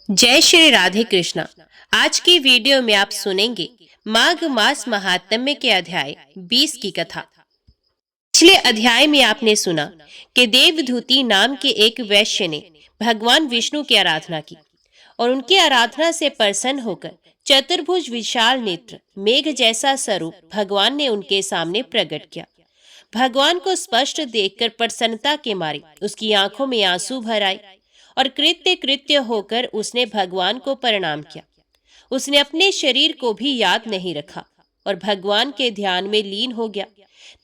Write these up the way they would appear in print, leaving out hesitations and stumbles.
जय श्री राधे कृष्णा। आज की वीडियो में आप सुनेंगे माघ मास महात्म्य के अध्याय 20 की कथा। पिछले अध्याय में आपने सुना कि देवधूति नाम के एक वैश्य ने भगवान विष्णु की आराधना की और उनकी आराधना से प्रसन्न होकर चतुर्भुज विशाल नेत्र मेघ जैसा स्वरूप भगवान ने उनके सामने प्रकट किया। भगवान को स्पष्ट देखकर प्रसन्नता के मारे उसकी आंखों में आंसू भर आए और कृत्य कृत्य होकर उसने भगवान को प्रणाम किया। उसने अपने शरीर को भी याद नहीं रखा और भगवान के ध्यान में लीन हो गया।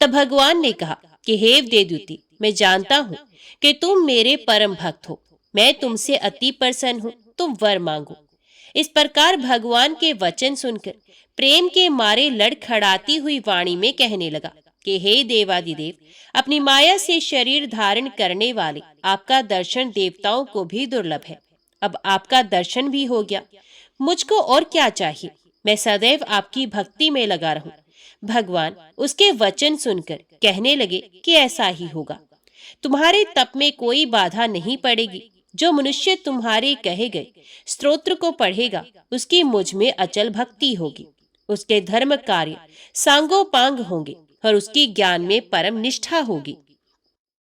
तब भगवान ने कहा कि हे देवदूति, मैं जानता हूँ कि तुम मेरे परम भक्त हो। मैं तुमसे अति प्रसन्न हूँ, तुम वर मांगो। इस प्रकार भगवान के वचन सुनकर प्रेम के मारे लड़खड़ाती हुई वाणी में कहने लगा कि हे देवादिदेव, अपनी माया से शरीर धारण करने वाले आपका दर्शन देवताओं को भी दुर्लभ है। अब आपका दर्शन भी हो गया, मुझको और क्या चाहिए। मैं सदैव आपकी भक्ति में लगा रहूं। भगवान उसके वचन सुनकर कहने लगे कि ऐसा ही होगा। तुम्हारे तप में कोई बाधा नहीं पड़ेगी। जो मनुष्य तुम्हारे कहे गए स्तोत्र को पढ़ेगा उसकी मुझ में अचल भक्ति होगी। उसके धर्म कार्य सांगोपांग होंगे और उसकी ज्ञान में परम निष्ठा होगी।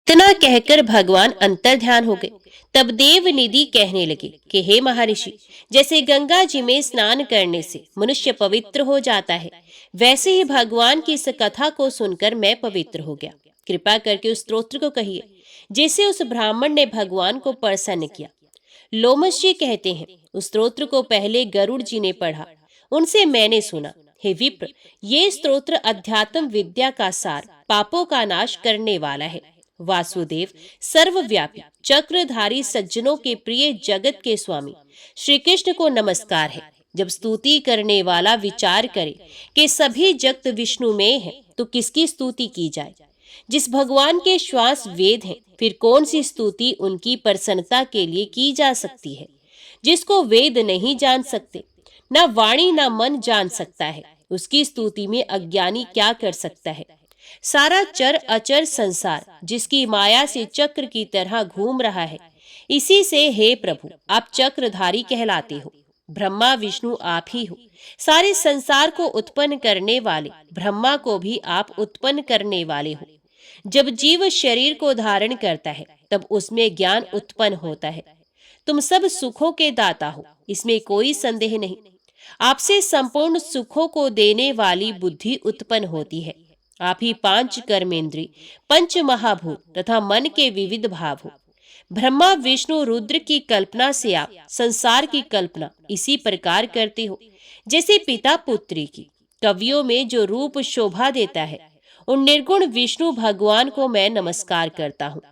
इतना कहकर भगवान अंतर ध्यान हो गए। तब देवनिधि कहने लगे कि हे महर्षि, जैसे गंगा जी में स्नान करने से मनुष्य पवित्र हो जाता है, वैसे ही भगवान की इस कथा को सुनकर मैं पवित्र हो गया। कृपा करके उस स्तोत्र को कहिए जिसे उस ब्राह्मण ने भगवान को प्रसन्न किया। लोमश जी कहते हैं, उस स्तोत्र को पहले गरुड़ जी ने पढ़ा, उनसे मैंने सुना। हे विप्र, ये स्तोत्र अध्यात्म विद्या का सार, पापों का नाश करने वाला है। वासुदेव सर्वव्यापी चक्रधारी सज्जनों के प्रिय जगत के स्वामी श्री कृष्ण को नमस्कार है। जब स्तुति करने वाला विचार करे कि सभी जगत विष्णु में है, तो किसकी स्तुति की जाए। जिस भगवान के श्वास वेद हैं, फिर कौन सी स्तुति उनकी प्रसन्नता के लिए की जा सकती है। जिसको वेद नहीं जान सकते, ना वाणी ना मन जान सकता है, उसकी स्तुति में अज्ञानी क्या कर सकता है। सारा चर अचर संसार जिसकी माया से चक्र की तरह घूम रहा है, इसी से हे प्रभु आप चक्रधारी कहलाते हो। ब्रह्मा विष्णु आप ही हो। सारे संसार को उत्पन्न करने वाले ब्रह्मा को भी आप उत्पन्न करने वाले हो। जब जीव शरीर को धारण करता है, तब उसमें ज्ञान उत्पन्न होता है। तुम सब सुखों के दाता हो, इसमें कोई संदेह नहीं। आपसे संपूर्ण सुखों को देने वाली बुद्धि उत्पन्न होती है। आप ही पांच कर्मेंद्री, पंच महाभूत तथा मन के विविध भाव हो। ब्रह्मा विष्णु रुद्र की कल्पना से आप संसार की कल्पना इसी प्रकार करते हो जैसे पिता पुत्री की। कवियों में जो रूप शोभा देता है, उन निर्गुण विष्णु भगवान को मैं नमस्कार करता हूँ।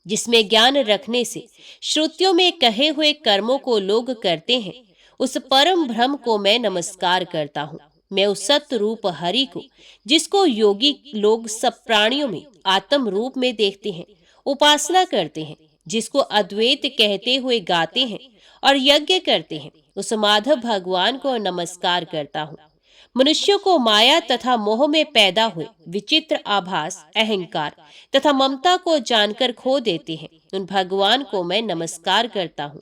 जिसमें ज्ञान रखने से श्रुतियों में कहे हुए कर्मों को लोग करते हैं, उस परम ब्रह्म को मैं नमस्कार करता हूँ। मैं उस सत्य रूप हरि को, जिसको योगी लोग सब प्राणियों में आत्म रूप में देखते हैं, उपासना करते हैं, जिसको अद्वैत कहते हुए गाते हैं और यज्ञ करते हैं, उस माधव भगवान को नमस्कार करता हूँ। मनुष्यों को माया तथा मोह में पैदा हुए विचित्र आभास, अहंकार तथा ममता को जानकर खो देते हैं, उन भगवान को मैं नमस्कार करता हूँ।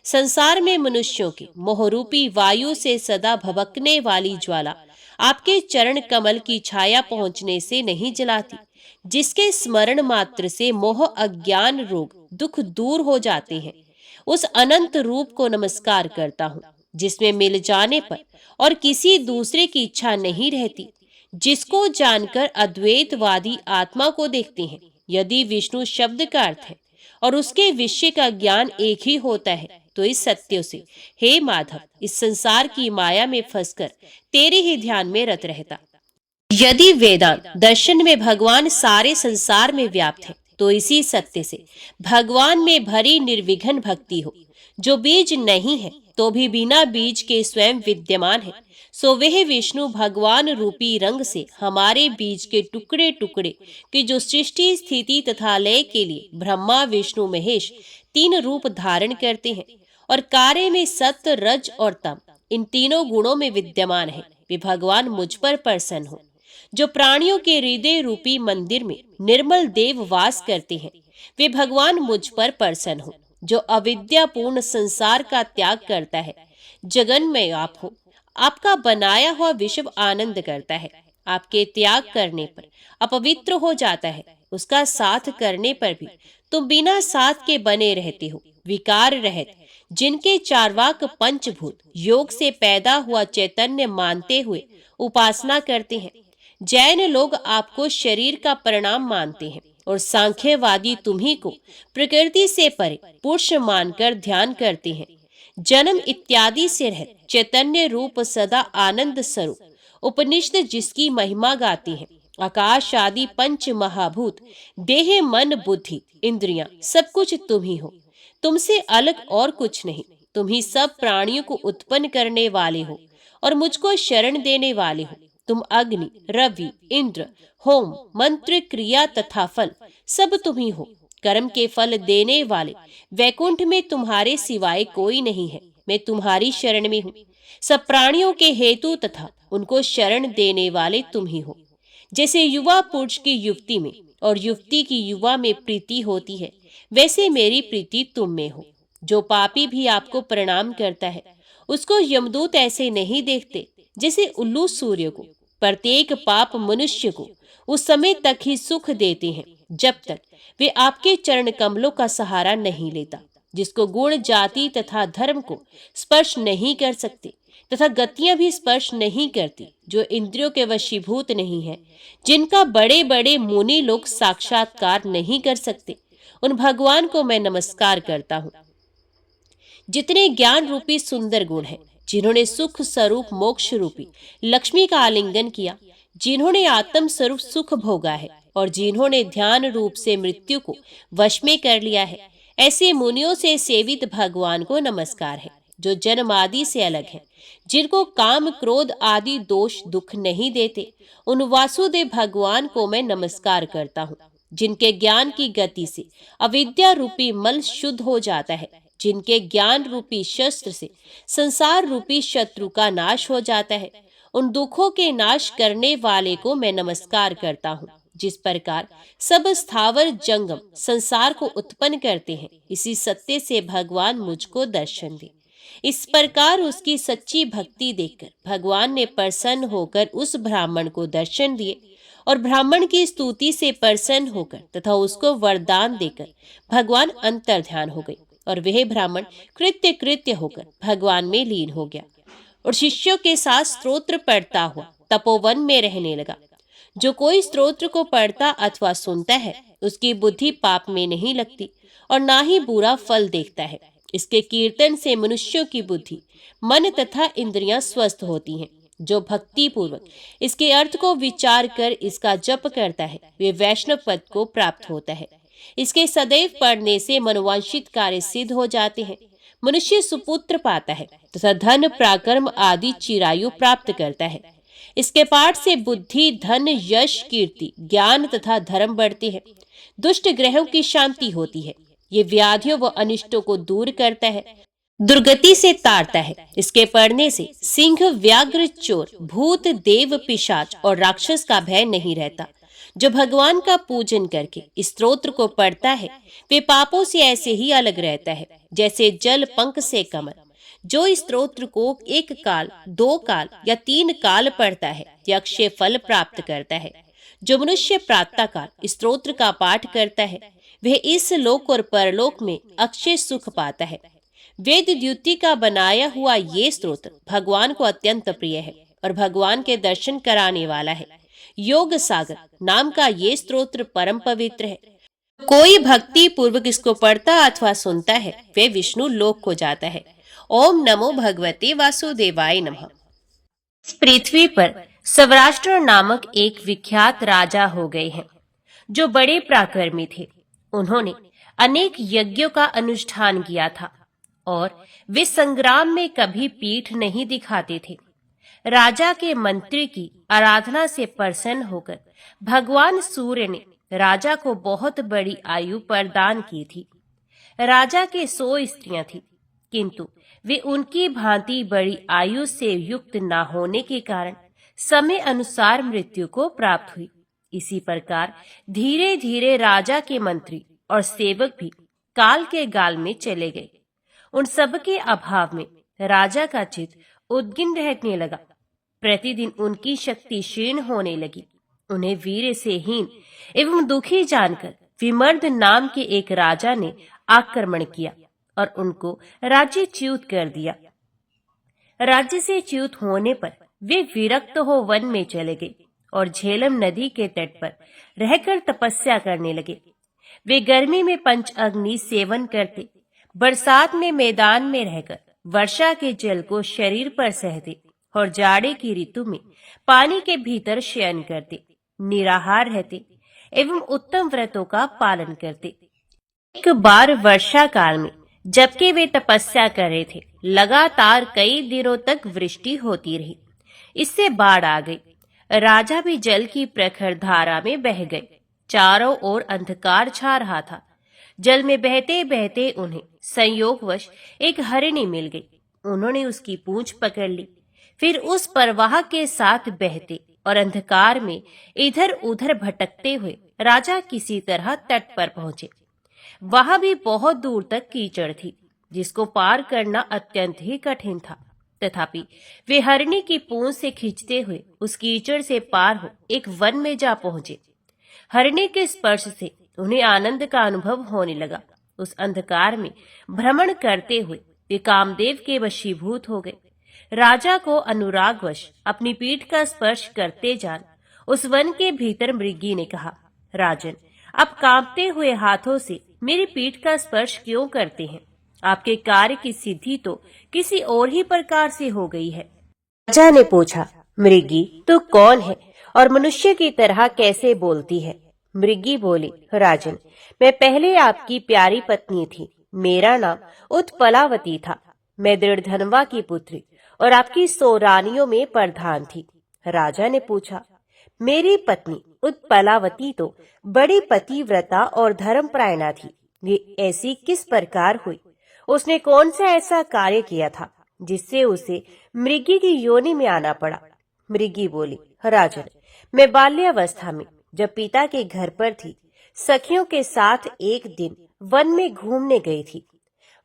संसार में मनुष्यों के मोहरूपी वायु से सदा भभकने वाली ज्वाला आपके चरण कमल की छाया पहुंचने से नहीं जलाती। जिसके स्मरण मात्र से मोह अज्ञान रोग दुख दूर हो जाते हैं, उस अनंत रूप को नमस्कार करता हूँ। जिसमें मिल जाने पर और किसी दूसरे की इच्छा नहीं रहती, जिसको जानकर अद्वैतवादी आत्मा को देखते हैं। यदि विष्णु शब्द का अर्थ है और उसके विषय का ज्ञान एक ही होता है, तो इस सत्य से हे माधव इस संसार की माया में फंसकर तेरे ही ध्यान में रत रहता। यदि वेदांत दर्शन में भगवान सारे संसार में व्याप्त है, तो इसी सत्य से भगवान में भरी निर्विघ्न भक्ति हो। जो बीज नहीं है तो भी बिना बीज के स्वयं विद्यमान है, सो वह विष्णु भगवान रूपी रंग से हमारे बीज के टुकड़े टुकड़े कि जो सृष्टि स्थिति तथा लय के लिए ब्रह्मा विष्णु महेश तीन रूप धारण करते हैं और कार्य में सत्य रज और तम इन तीनों गुणों में विद्यमान है, वे भगवान मुझ पर प्रसन्न हो। जो प्राणियों के हृदय रूपी मंदिर में निर्मल देव वास करते हैं, वे भगवान मुझ पर प्रसन्न हो। जो अविद्यापूर्ण संसार का त्याग करता है। जगन में आप हो, आपका बनाया हुआ विश्व आनंद करता है। आपके त्याग करने पर अपवित्र हो जाता है, उसका साथ करने पर भी तुम बिना साथ के बने रहते हो, विकार रहित, जिनके चारवाक पंचभूत योग से पैदा हुआ चैतन्य मानते हुए उपासना करते हैं। जैन लोग आपको शरीर का परिणाम मानते हैं और सांख्यवादी तुम्ही को प्रकृति से परे पुरुष मानकर ध्यान करते हैं। जन्म इत्यादि से रहित चैतन्य रूप सदा आनंद स्वरूप उपनिषद जिसकी महिमा गाती हैं। आकाश आदि पंच महाभूत, देह मन बुद्धि इंद्रियां, सब कुछ तुम ही हो, तुमसे अलग और कुछ नहीं। तुम ही सब प्राणियों को उत्पन्न करने वाले हो और मुझको शरण देने वाले हो। तुम अग्नि, रवि, इंद्र, होम, मंत्र, क्रिया तथा फल सब तुम ही हो। कर्म के फल देने वाले वैकुंठ में तुम्हारे सिवाय कोई नहीं है। मैं तुम्हारी शरण में हूँ। सब प्राणियों के हेतु तथा उनको शरण देने वाले तुम ही हो। जैसे युवा पुरुष की युवती में और युवती की युवा में प्रीति होती है, वैसे मेरी प्रीति तुम में हो। जो पापी भी आपको प्रणाम करता है, उसको यमदूत ऐसे नहीं देखते जैसे उल्लू सूर्य को। प्रत्येक पाप मनुष्य को उस समय तक ही सुख देते हैं जब तक वे आपके चरण कमलों का सहारा नहीं लेता। जिसको गुण, जाति तथा धर्म को स्पर्श नहीं कर सकते तथा गतियां भी स्पर्श नहीं करती, जो इंद्रियों के वशीभूत नहीं है, जिनका बड़े बड़े मुनि लोग साक्षात्कार नहीं कर सकते, उन भगवान को मैं नमस्कार करता हूँ। जितने ज्ञान रूपी सुंदर गुण हैं, जिन्होंने सुख स्वरूप मोक्ष रूपी लक्ष्मी का आलिंगन किया, जिन्होंने आत्म स्वरूप सुख भोगा है और जिन्होंने ध्यान रूप से मृत्यु को वश में कर लिया है, ऐसे मुनियों से सेवित भगवान को नमस्कार है। जो जन्म आदि से अलग है, जिनको काम क्रोध आदि दोष दुख नहीं देते, उन वासुदेव भगवान को मैं नमस्कार करता हूँ। जिनके ज्ञान की गति से अविद्या रूपी मल शुद्ध हो जाता है, जिनके ज्ञान रूपी शस्त्र से संसार रूपी शत्रु का नाश हो जाता है, उन दुखों के नाश करने वाले को मैं नमस्कार करता हूँ। जिस प्रकार सब स्थावर जंगम संसार को उत्पन्न करते हैं, इसी सत्य से भगवान मुझको दर्शन दे। इस प्रकार उसकी सच्ची भक्ति देखकर भगवान ने प्रसन्न होकर उस ब्राह्मण को दर्शन दिए और ब्राह्मण की स्तुति से प्रसन्न होकर तथा उसको वरदान देकर भगवान अंतर ध्यान हो गए और वह ब्राह्मण कृत्य कृत्य होकर भगवान में लीन हो गया और शिष्यों के साथ स्तोत्र पढ़ता हुआ तपोवन में रहने लगा। जो कोई स्तोत्र को पढ़ता अथवा सुनता है, उसकी बुद्धि पाप में नहीं लगती और ना ही बुरा फल देखता है। इसके कीर्तन से मनुष्यों की बुद्धि, मन तथा इंद्रियां स्वस्थ होती हैं। जो भक्ति पूर्वक इसके अर्थ को विचार कर इसका जप करता है, वे वैष्णव पद को प्राप्त होता है। इसके सदैव पढ़ने से मनोवांछित कार्य सिद्ध हो जाते हैं। मनुष्य सुपुत्र पाता है तथा धन, पराक्रम आदि चिरायु प्राप्त करता है। इसके पाठ से बुद्धि, धन, यश, कीर्ति, ज्ञान तथा धर्म बढ़ते हैं। दुष्ट ग्रहों की शांति होती है। ये व्याधियों व अनिष्टों को दूर करता है, दुर्गति से तारता है। इसके पढ़ने से सिंह, व्याघ्र, चोर, भूत, देव, पिशाच और राक्षस का भय नहीं रहता। जो भगवान का पूजन करके इस स्तोत्र को पढ़ता है, वे पापों से ऐसे ही अलग रहता है जैसे जल पंख से कमल। जो इस स्तोत्र को एक काल, 2 काल या 3 काल पढ़ता है, यह अक्षय फल प्राप्त करता है। जो मनुष्य प्रातः काल इस स्तोत्र का पाठ करता है, वह इस लोक और परलोक में अक्षय सुख पाता है। वेद द्युति का बनाया हुआ ये स्तोत्र भगवान को अत्यंत प्रिय है और भगवान के दर्शन कराने वाला है। योग सागर नाम का ये स्तोत्र परम पवित्र है। कोई भक्ति पूर्वक इसको पढ़ता अथवा सुनता है, वे विष्णु लोक को जाता है। ओम नमो भगवते वासुदेवाय नमः। इस पृथ्वी पर सौराष्ट्र नामक एक विख्यात राजा हो गए हैं, जो बड़े पराक्रमी थे। उन्होंने अनेक यज्ञों का अनुष्ठान किया था और वे संग्राम में कभी पीठ नहीं दिखाते थे। राजा के मंत्री की आराधना से प्रसन्न होकर भगवान सूर्य ने राजा को बहुत बड़ी आयु प्रदान की थी। राजा के 100 स्त्रियां थीं, किंतु वे उनकी भांति बड़ी आयु से युक्त न होने के कारण समय अनुसार मृत्यु को प्राप्त हुई। इसी प्रकार धीरे धीरे राजा के मंत्री और सेवक भी काल के गाल में चले गए। उन सब के अभाव में राजा का चित्त उद्विग्न रहने लगा। प्रतिदिन उनकी शक्ति क्षीण होने लगी। उन्हें वीर से हीन एवं दुखी जानकर विमर्द नाम के एक राजा ने आक्रमण किया और उनको राज्यच्युत कर दिया। राज्य से च्युत होने पर वे विरक्त हो वन में चले गए और झेलम नदी के तट पर रहकर तपस्या करने लगे। वे गर्मी में पंच अग्नि सेवन करते, बरसात में मैदान में रहकर वर्षा के जल को शरीर पर सहते और जाड़े की ऋतु में पानी के भीतर शयन करते, निराहार रहते एवं उत्तम व्रतों का पालन करते। एक बार वर्षा काल में जबकि वे तपस्या कर रहे थे, लगातार कई दिनों तक वृष्टि होती रही। इससे बाढ़ आ गई। राजा भी जल की प्रखर धारा में बह गए। चारों ओर अंधकार छा रहा था। जल में बहते बहते उन्हें संयोगवश एक हरिणी मिल गई। उन्होंने उसकी पूंछ पकड़ ली, फिर उस प्रवाह के साथ बहते और अंधकार में इधर उधर भटकते हुए राजा किसी तरह तट पर पहुंचे। वहां भी बहुत दूर तक कीचड़ थी, जिसको पार करना अत्यंत ही कठिन था। तथापि वे हरिणी की पूंछ से खींचते हुए उस कीचड़ से पार हो एक वन में जा पहुंचे। हरिणी के स्पर्श से उन्हें आनंद का अनुभव होने लगा। उस अंधकार में भ्रमण करते हुए वे कामदेव के वशीभूत हो गए। राजा को अनुरागवश अपनी पीठ का स्पर्श करते जान उस वन के भीतर मृगी ने कहा, राजन, आप कांपते हुए हाथों से मेरी पीठ का स्पर्श क्यों करते हैं? आपके कार्य की सिद्धि तो किसी और ही प्रकार से हो गई है। राजा ने पूछा, मृगी, तू कौन है और मनुष्य की तरह कैसे बोलती है? मृगी बोली, राजन, मैं पहले आपकी प्यारी पत्नी थी। मेरा नाम उत्पलावती था। मैं दृढ़धनवा की पुत्री और आपकी 100 रानियों में प्रधान थी। राजा ने पूछा, मेरी पत्नी उत्पलावती तो बड़ी पतिव्रता और धर्मपरायणा थी। ये ऐसी किस प्रकार हुई? उसने कौन सा ऐसा कार्य किया था जिससे उसे मृगी की योनि में आना पड़ा? मृगी बोली, राजन, मैं बाल्यावस्था में जब पिता के घर पर थी, सखियों के साथ एक दिन वन में घूमने गई थी।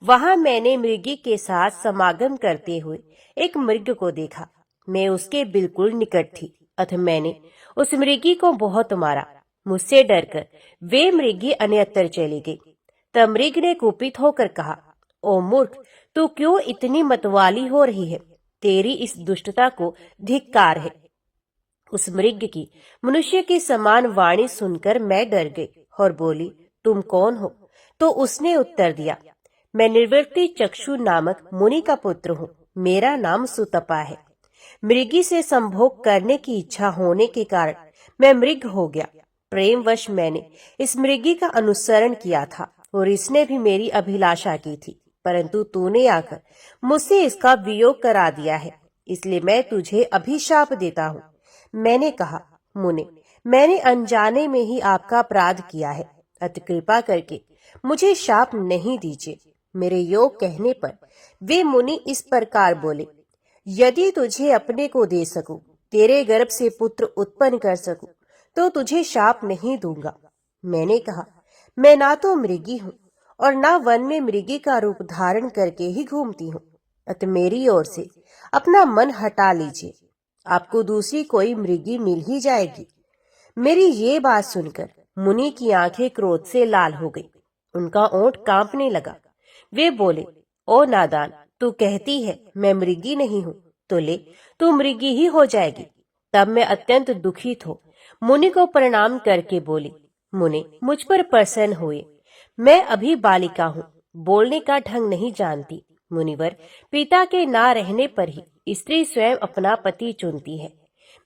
वहां मैंने मृगी के साथ समागम करते हुए एक मृग को देखा। मैं उसके बिल्कुल निकट थी, अतः मैंने उस मृगी को बहुत मारा। मुझसे डरकर वे मृगी अन्यत्र चली गई। तब मृग ने कुपित होकर कहा, ओ मूर्ख, तू क्यों इतनी मतवाली हो रही है? तेरी इस दुष्टता को धिक्कार है। उस मृग की मनुष्य की समान वाणी सुनकर मैं डर गई और बोली, तुम कौन हो? तो उसने उत्तर दिया, मैं निर्वृत्ति चक्षु नामक मुनि का पुत्र हूँ। मेरा नाम सुतपा है। मृगी से संभोग करने की इच्छा होने के कारण मैं मृग हो गया। प्रेमवश मैंने इस मृगी का अनुसरण किया था और इसने भी मेरी अभिलाषा की थी, परंतु तूने आकर मुझसे इसका वियोग करा दिया है, इसलिए मैं तुझे अभिशाप देता हूँ। मैंने कहा, मुने, मैंने अनजाने में ही आपका अपराध किया है, अतः कृपा करके मुझे शाप नहीं दीजिए। मेरे योग कहने पर वे मुनि इस प्रकार बोले, यदि तुझे अपने को दे सकूं, तेरे गर्भ से पुत्र उत्पन्न कर सकूं, तो तुझे शाप नहीं दूंगा। मैंने कहा, मैं ना तो मृगी हूँ और ना वन में मृगी का रूप धारण करके ही घूमती हूँ, अतः मेरी ओर से अपना मन हटा लीजिए। आपको दूसरी कोई मृगी मिल ही जाएगी। मेरी ये बात सुनकर मुनि की आंखें क्रोध से लाल हो गई। उनका ओंठ कांपने लगा। वे बोले, ओ नादान, तू कहती है मैं मृगी नहीं हूँ, तो ले, तू मृगी ही हो जाएगी। तब मैं अत्यंत दुखित हो मुनि को प्रणाम करके बोली, मुनि, मुझ पर प्रसन्न हुए। मैं अभी बालिका हूँ, बोलने का ढंग नहीं जानती। मुनिवर, पिता के ना रहने पर ही स्त्री स्वयं अपना पति चुनती है।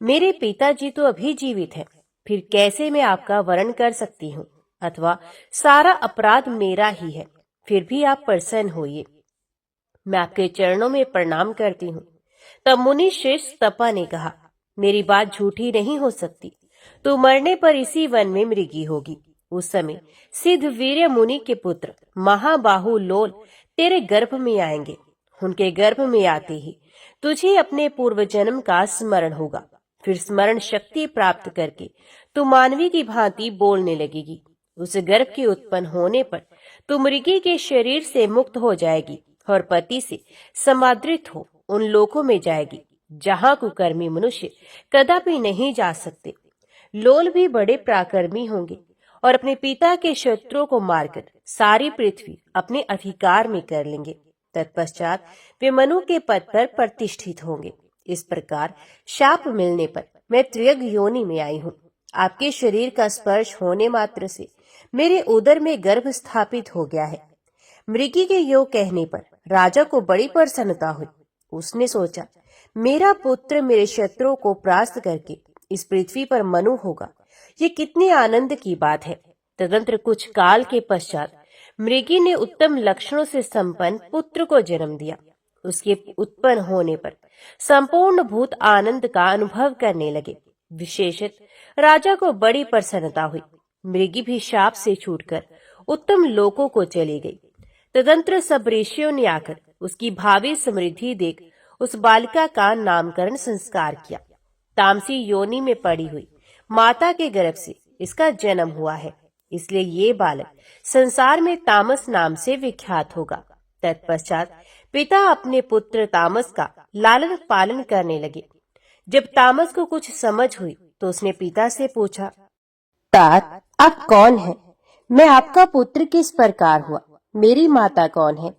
मेरे पिताजी तो अभी जीवित हैं, फिर कैसे मैं आपका वरण कर सकती हूँ? अथवा सारा अपराध मेरा ही है, फिर भी आप प्रसन्न होइए। मैं आपके चरणों में प्रणाम करती हूँ। तब मुनि श्रेष्ठ तपा ने कहा, मेरी बात झूठी नहीं हो सकती। तू मरने पर इसी वन में मृगी होगी। उस समय सिद्ध वीर्य मुनि के पुत्र महाबाहु लोल तेरे गर्भ में आएंगे। उनके गर्भ में आते ही तुझे अपने पूर्व जन्म का स्मरण होगा। फिर स्मरण शक्ति प्राप्त करके तू मानवी की भांति बोलने लगेगी। उस गर्भ के उत्पन्न होने पर तो मृगी के शरीर से मुक्त हो जाएगी और पति से समादृत हो उन लोकों में जाएगी जहां कुकर्मी मनुष्य कदापि नहीं जा सकते। लोल भी बड़े पराक्रमी होंगे और अपने पिता के शत्रुओं को मारकर सारी पृथ्वी अपने अधिकार में कर लेंगे। तत्पश्चात वे मनु के पद पर प्रतिष्ठित होंगे। इस प्रकार शाप मिलने पर मैं त्रियग योनि में आई हूँ। आपके शरीर का स्पर्श होने मात्र से मेरे उदर में गर्भ स्थापित हो गया है। मृगी के योग कहने पर राजा को बड़ी प्रसन्नता हुई। उसने सोचा, मेरा पुत्र मेरे शत्रुओं को परास्त करके इस पृथ्वी पर मनु होगा, ये कितनी आनंद की बात है। तदंतर कुछ काल के पश्चात मृगी ने उत्तम लक्षणों से संपन्न पुत्र को जन्म दिया। उसके उत्पन्न होने पर संपूर्ण भूत आनंद का अनुभव करने लगे। विशेषत राजा को बड़ी प्रसन्नता हुई। मृगी भी शाप से छूटकर उत्तम लोकों को चली गई। तदंतर सब ऋषियों ने आकर उसकी भावी समृद्धि देख उस बालिका का नामकरण संस्कार किया। तामसी योनि में पड़ी हुई माता के गर्भ से इसका जन्म हुआ है, इसलिए ये बालक संसार में तामस नाम से विख्यात होगा। तत्पश्चात पिता अपने पुत्र तामस का लालन पालन करने लगे। जब तामस को कुछ समझ हुई तो उसने पिता से पूछा, तात, आप कौन हैं? मैं आपका पुत्र किस प्रकार हुआ? मेरी माता कौन है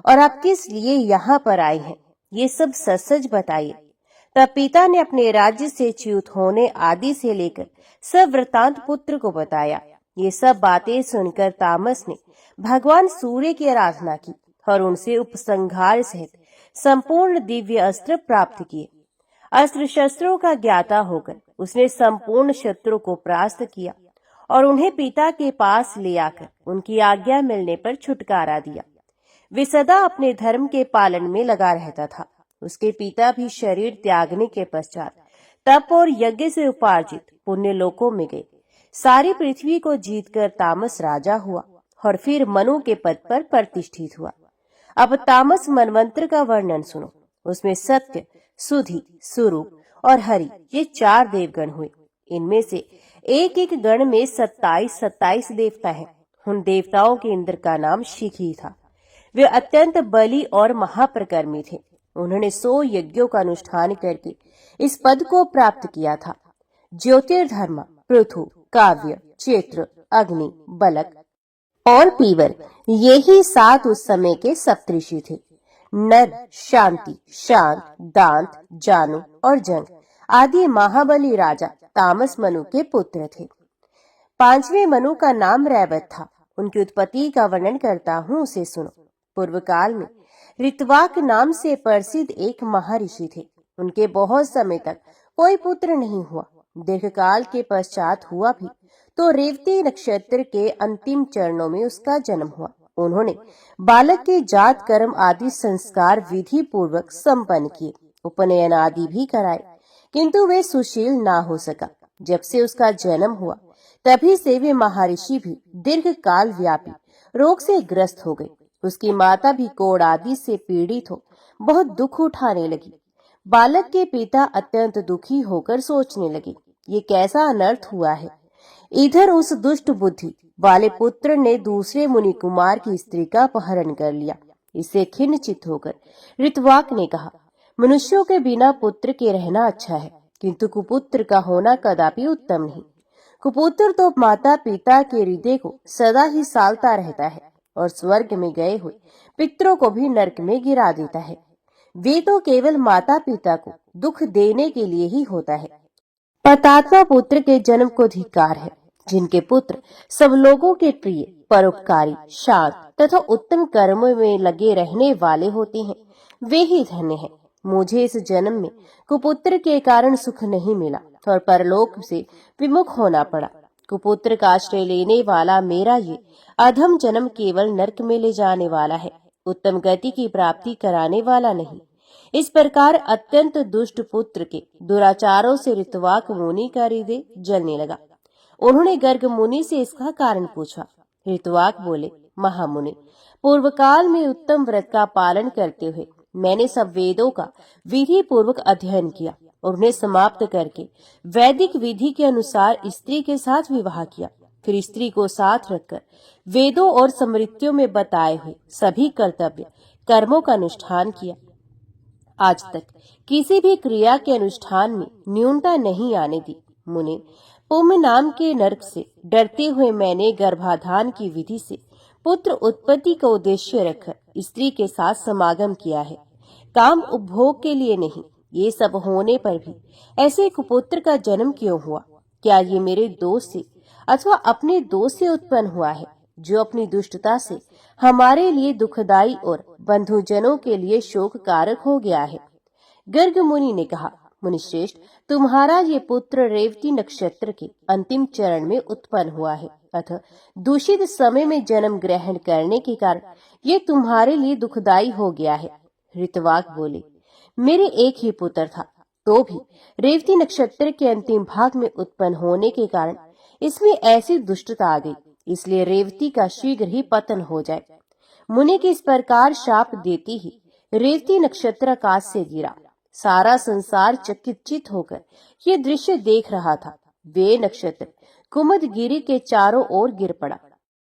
और आप किस लिए यहाँ पर आए हैं? ये सब सच सच बताइए। तब पिता ने अपने राज्य से च्युत होने आदि से लेकर सब वृतांत पुत्र को बताया। ये सब बातें सुनकर तामस ने भगवान सूर्य की आराधना की और उनसे उपसंहार सहित संपूर्ण दिव्य अस्त्र प्राप्त किए। अस्त्र शस्त्रों का ज्ञाता होकर उसने संपूर्ण शत्रु को परास्त किया और उन्हें पिता के पास ले आकर उनकी आज्ञा मिलने पर छुटकारा दिया। वे सदा अपने धर्म के पालन में लगा रहता था। उसके पिता भी शरीर त्यागने के पश्चात तप और यज्ञ से उपार्जित पुण्य लोकों में गए। सारी पृथ्वी को जीतकर तामस राजा हुआ और फिर मनु के पद पर प्रतिष्ठित हुआ। अब तामस मनवंतर का वर्णन सुनो। उसमें सत्य, सुधि, सुरूप और हरि ये 4 देवगण हुए। इनमें से एक एक गण में 27 देवता हैं। उन देवताओं के इंद्र का नाम शिखी था। वे अत्यंत बली और महाप्रकर्मी थे। उन्होंने 100 यज्ञों का अनुष्ठान करके इस पद को प्राप्त किया था। ज्योतिर्धर्मा, पृथु, काव्य, चैत्र, अग्नि, बलक और पीवर, ये ही 7 उस समय के सप्तऋषि थे। नर, शांति, शांत, दांत, जानु और जंग आदि महाबली राजा तामस मनु के पुत्र थे। 5वें मनु का नाम रैवत था। उनकी उत्पत्ति का वर्णन करता हूँ, उसे सुनो। पूर्व काल में ऋतवाक नाम से प्रसिद्ध एक महर्षि थे। उनके बहुत समय तक कोई पुत्र नहीं हुआ। दीर्घ काल के पश्चात हुआ भी तो रेवती नक्षत्र के अंतिम चरणों में उसका जन्म हुआ। उन्होंने बालक के जात कर्म आदि संस्कार विधि पूर्वक संपन्न किए, उपनयन आदि भी कराए, किंतु वे सुशील ना हो सका। जब से उसका जन्म हुआ तभी से वे महर्षि भी दीर्घ काल व्यापी रोग से ग्रस्त हो गए। उसकी माता भी कोढ़ आदि से पीड़ित हो बहुत दुख उठाने लगी। बालक के पिता अत्यंत दुखी होकर सोचने लगे, ये कैसा अनर्थ हुआ है। इधर उस दुष्ट बुद्धि वाले पुत्र ने दूसरे मुनि कुमार की स्त्री का अपहरण कर लिया। इससे खिन्न चित्त होकर ऋतवाक ने कहा, मनुष्यों के बिना पुत्र के रहना अच्छा है, किंतु कुपुत्र का होना कदापि उत्तम नहीं। कुपुत्र तो माता पिता के हृदय को सदा ही सालता रहता है और स्वर्ग में गए हुए पितरों को भी नरक में गिरा देता है। वे तो केवल माता पिता को दुख देने के लिए ही होता है। पतात्मा पुत्र के जन्म को धिक्कार है। जिनके पुत्र सब लोगों के प्रिय, परोपकारी, शांत तथा उत्तम कर्मों में लगे रहने वाले होते हैं, वे ही धन्य हैं। मुझे इस जन्म में कुपुत्र के कारण सुख नहीं मिला और परलोक से विमुख होना पड़ा। कुपुत्र का आश्रय लेने वाला मेरा ये अधम जन्म केवल नरक में ले जाने वाला है, उत्तम गति की प्राप्ति कराने वाला नहीं। इस प्रकार अत्यंत दुष्ट पुत्र के दुराचारों से ऋतवाक मुनि का हृदय जलने लगा। उन्होंने गर्ग मुनि से इसका कारण पूछा। ऋतवाक बोले, महामुनि, पूर्व काल में उत्तम व्रत का पालन करते हुए मैंने सब वेदों का विधि पूर्वक अध्ययन किया और उन्हें समाप्त करके वैदिक विधि के अनुसार स्त्री के साथ विवाह किया। फिर स्त्री को साथ रखकर वेदों और स्मृतियों में बताए हुए सभी कर्तव्य कर्मों का अनुष्ठान किया। आज तक किसी भी क्रिया के अनुष्ठान में न्यूनता नहीं आने दी। मुने, पुण्य नाम के नरक से डरते हुए मैंने गर्भाधान की विधि से पुत्र उत्पत्ति का उद्देश्य रखकर स्त्री के साथ समागम किया है, काम उपभोग के लिए नहीं। ये सब होने पर भी ऐसे कुपुत्र का जन्म क्यों हुआ? क्या ये मेरे दोष से अथवा अपने दोष से उत्पन्न हुआ है, जो अपनी दुष्टता से हमारे लिए दुखदाई और बंधुजनों के लिए शोक कारक हो गया है? गर्ग मुनि ने कहा, मुनिश्रेष्ठ, तुम्हारा ये पुत्र रेवती नक्षत्र के अंतिम चरण में उत्पन्न हुआ है, अतः दूषित समय में जन्म ग्रहण करने के कारण ये तुम्हारे लिए दुखदाई हो गया है। ऋतवाक बोले, मेरे एक ही पुत्र था, तो भी रेवती नक्षत्र के अंतिम भाग में उत्पन्न होने के कारण इसमें ऐसी दुष्टता आ गई, इसलिए रेवती का शीघ्र ही पतन हो जाए। मुनि के इस प्रकार शाप देती ही रेवती नक्षत्र आकाश से गिरा। सारा संसार चकित होकर ये दृश्य देख रहा था। वे नक्षत्र कुमुदगिरी के चारों ओर गिर पड़ा।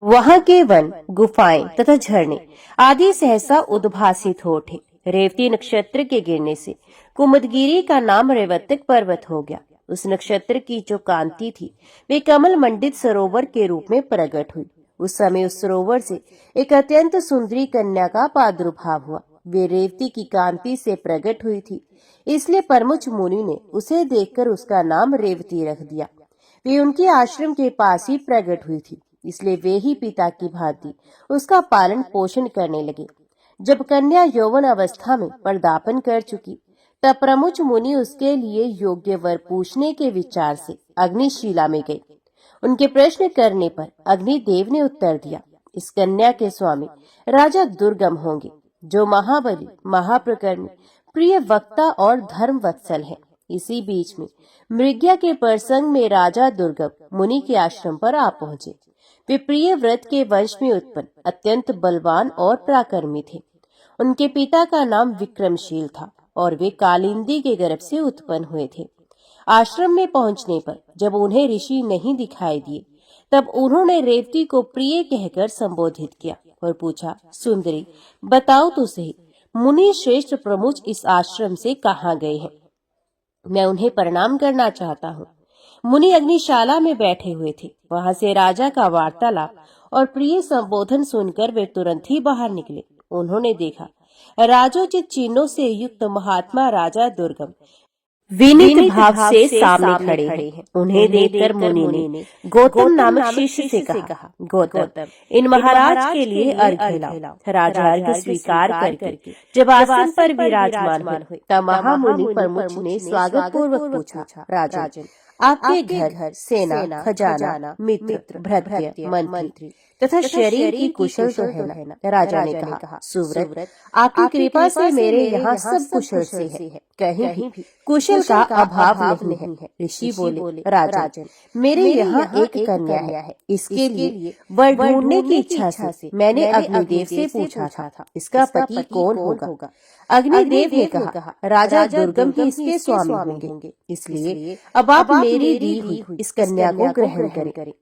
वहां के वन, गुफाएं तथा झरने आदि सहसा उद्भासित हो उठे। रेवती नक्षत्र के गिरने से कुमुदगिरी का नाम रेवतक पर्वत हो गया। उस नक्षत्र की जो कांति थी वे कमल मंडित सरोवर के रूप में प्रकट हुई। उस समय उस सरोवर से एक अत्यंत सुंदरी कन्या का प्रादुर्भाव हुआ। वे रेवती की कांति से प्रकट हुई थी, इसलिए परमुच मुनि ने उसे देखकर उसका नाम रेवती रख दिया। वे उनके आश्रम के पास ही प्रकट हुई थी, इसलिए वे ही पिता की भांति उसका पालन पोषण करने लगे। जब कन्या यौवन अवस्था में पदार्पण कर चुकी, तब प्रमुच मुनि उसके लिए योग्य वर पूछने के विचार से अग्निशिला में गए। उनके प्रश्न करने पर अग्निदेव ने उत्तर दिया, इस कन्या के स्वामी राजा दुर्गम होंगे, जो महाबली, महाप्रकर्मी, प्रिय वक्ता और धर्म वत्सल है। इसी बीच में मृग्या के प्रसंग में राजा दुर्गम मुनि के आश्रम पर आ पहुंचे। वे प्रिय व्रत के वंश में उत्पन्न अत्यंत बलवान और पराक्रमी थे। उनके पिता का नाम विक्रमशील था और वे कालिंदी के गर्भ से उत्पन्न हुए थे। आश्रम में पहुंचने पर जब उन्हें ऋषि नहीं दिखाई दिए, तब उन्होंने रेवती को प्रिय कहकर संबोधित किया और पूछा, सुंदरी, बताओ तो सही, मुनि श्रेष्ठ प्रमुख इस आश्रम से कहाँ गए हैं? मैं उन्हें प्रणाम करना चाहता हूँ। मुनि अग्निशाला में बैठे हुए थे। वहां से राजा का वार्तालाप और प्रिय संबोधन सुनकर वे तुरंत ही बाहर निकले। उन्होंने देखा राजोचित चिन्हों से युक्त महात्मा राजा दुर्गम विनीत भाव से सामने खड़े हैं। उन्हें देखकर मुनि ने गौतम नामक शिष्य से कहा, गौतम, इन महाराज के लिए अर्घ्य लाओ। राजा अर्घ्य स्वीकार करके जब आसन पर विराजमान हुए, तब महामुनि प्रमुख ने स्वागत पूर्वक पूछा, राजन, आपके घर सेना, खजाना, मित्र, भृत्य, मंत्री तथा शरीर की कुशल तो है ना? राजा ने कहा, सुव्रत, आपकी कृपा से मेरे यहाँ सब कुशल से है, कहीं भी कुशल का अभाव नहीं है। ऋषि बोले, राजन, मेरे यहाँ एक कन्या है। इसके लिए वर ढूंढने की इच्छा से मैंने अग्निदेव से पूछा था, इसका पति कौन होगा? अग्निदेव ने कहा, राजा दुर्गम ही इसके स्वामी होंगे, इसलिए अब आप मेरी दी हुई इस कन्या को ग्रहण करें।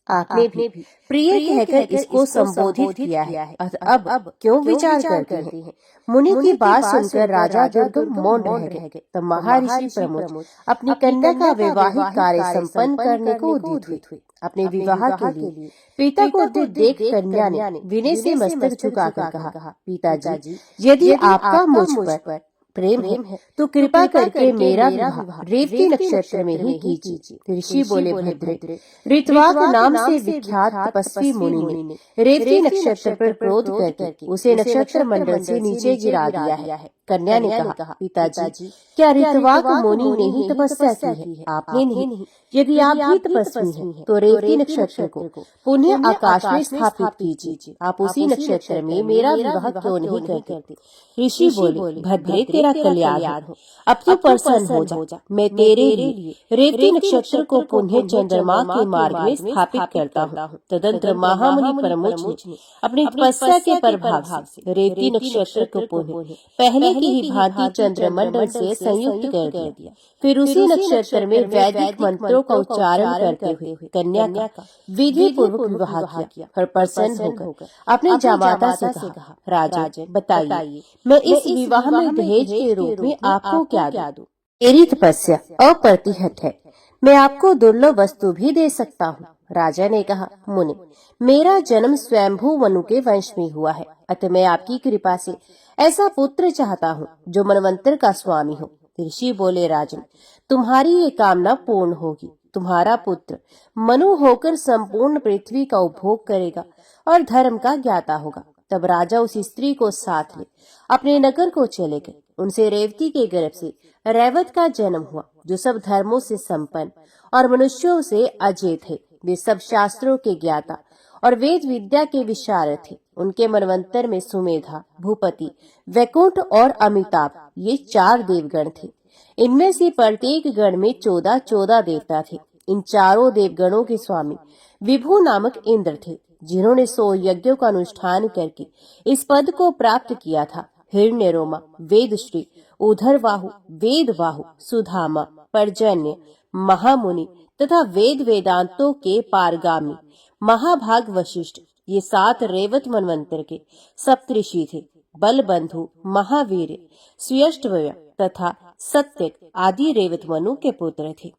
आपने भी प्रिय कहकर इसको संबोधित किया है, अब क्यों विचार करते हैं? मुनि की बात सुनकर राजा दुर्गम मौन रह गए। तब महर्षि प्रमुख अपनी कन्या का वैवाहिक कार्य संपन्न करने को उद्युक्त हुए। अपने विवाह के लिए पिता को देख कन्या ने विनय से मस्तक झुकाकर कहा, पिताजी, यदि आपका मुझ पर प्रेम है तो कृपा करके मेरा विवाह रेवती नक्षत्र में ही कीजिए। ऋषि बोले, भद्रे, ऋतवाक नाम से विख्यात तपस्वी मुनि ने रेवती नक्षत्र पर क्रोध करके उसे नक्षत्र मंडल से नीचे गिरा दिया है। कन्या ने कहा, पिताजी, क्या ऋतवाक मुनि ने ही तपस्या की है? आपने नहीं। यदि आप भी तपस्वी हैं, तो रेवती नक्षत्र को पुनः आकाश में स्थापित कीजिए। आप उसी नक्षत्र में मेरा विवाह क्यों नहीं करते? ऋषि बोले, भद्रे, तेरा कल्याण हो, अब तू प्रसन्न हो जा। मैं तेरे लिए रेवती नक्षत्र को पुनः चंद्रमा के मार्ग में स्थापित करता हूँ। तदंतर महामुनि प्रमुख ने अपनी तपस्या के प्रभाव से रेवती नक्षत्र को पुनः पहले की ही भांति चंद्रमंडल से संयुक्त कर दिया। फिर उसी नक्षत्र में वैदिक मंत्रों का उच्चारण करते हुए कन्या का विधि पूर्वक विवाह किया और प्रसन्न होकर अपने जामाता से कहा, राजन बताइए मैं इस विवाह में दहेज के रूप में आपको क्या दूं? मेरी तपस्या अप्रतिहत है, मैं आपको दुर्लभ वस्तु भी दे सकता हूँ। राजा ने कहा, मुनि मेरा जन्म स्वयंभू मनु के वंश में हुआ है, अतः मैं आपकी कृपा से ऐसा पुत्र चाहता हूँ जो मनवंतर का स्वामी हो। ऋषि बोले, राजन तुम्हारी ये कामना पूर्ण होगी। तुम्हारा पुत्र मनु होकर संपूर्ण पृथ्वी का उपभोग करेगा और धर्म का ज्ञाता होगा। तब राजा उस स्त्री को साथ ले अपने नगर को चले गए। उनसे रेवती के गर्भ से रैवत का जन्म हुआ, जो सब धर्मों से संपन्न और मनुष्यों से अजय थे। वे सब शास्त्रों के ज्ञाता और वेद विद्या के विशारद थे। उनके मनवंतर में सुमेधा, भूपति, वैकुंठ और अमिताभ ये 4 देवगण थे। इनमें से प्रत्येक गण में 14 देवता थे। इन चारों देवगणों के स्वामी विभु नामक इंद्र थे, जिन्होंने 100 यज्ञों का अनुष्ठान करके इस पद को प्राप्त किया था। हिरण्यरोमा, वेदश्री, उधरवाहु, वेदवाहु, सुधामा, पर्जन्य, महामुनि तथा वेद वेदांतों के पारगामी महाभाग वशिष्ठ ये 7 रेवत मनवंतर के सप्तऋषि थे। बलबंधु, महावीर, स्यष्टव्य तथा सत्यक आदि रेवत मनु के पुत्र थे।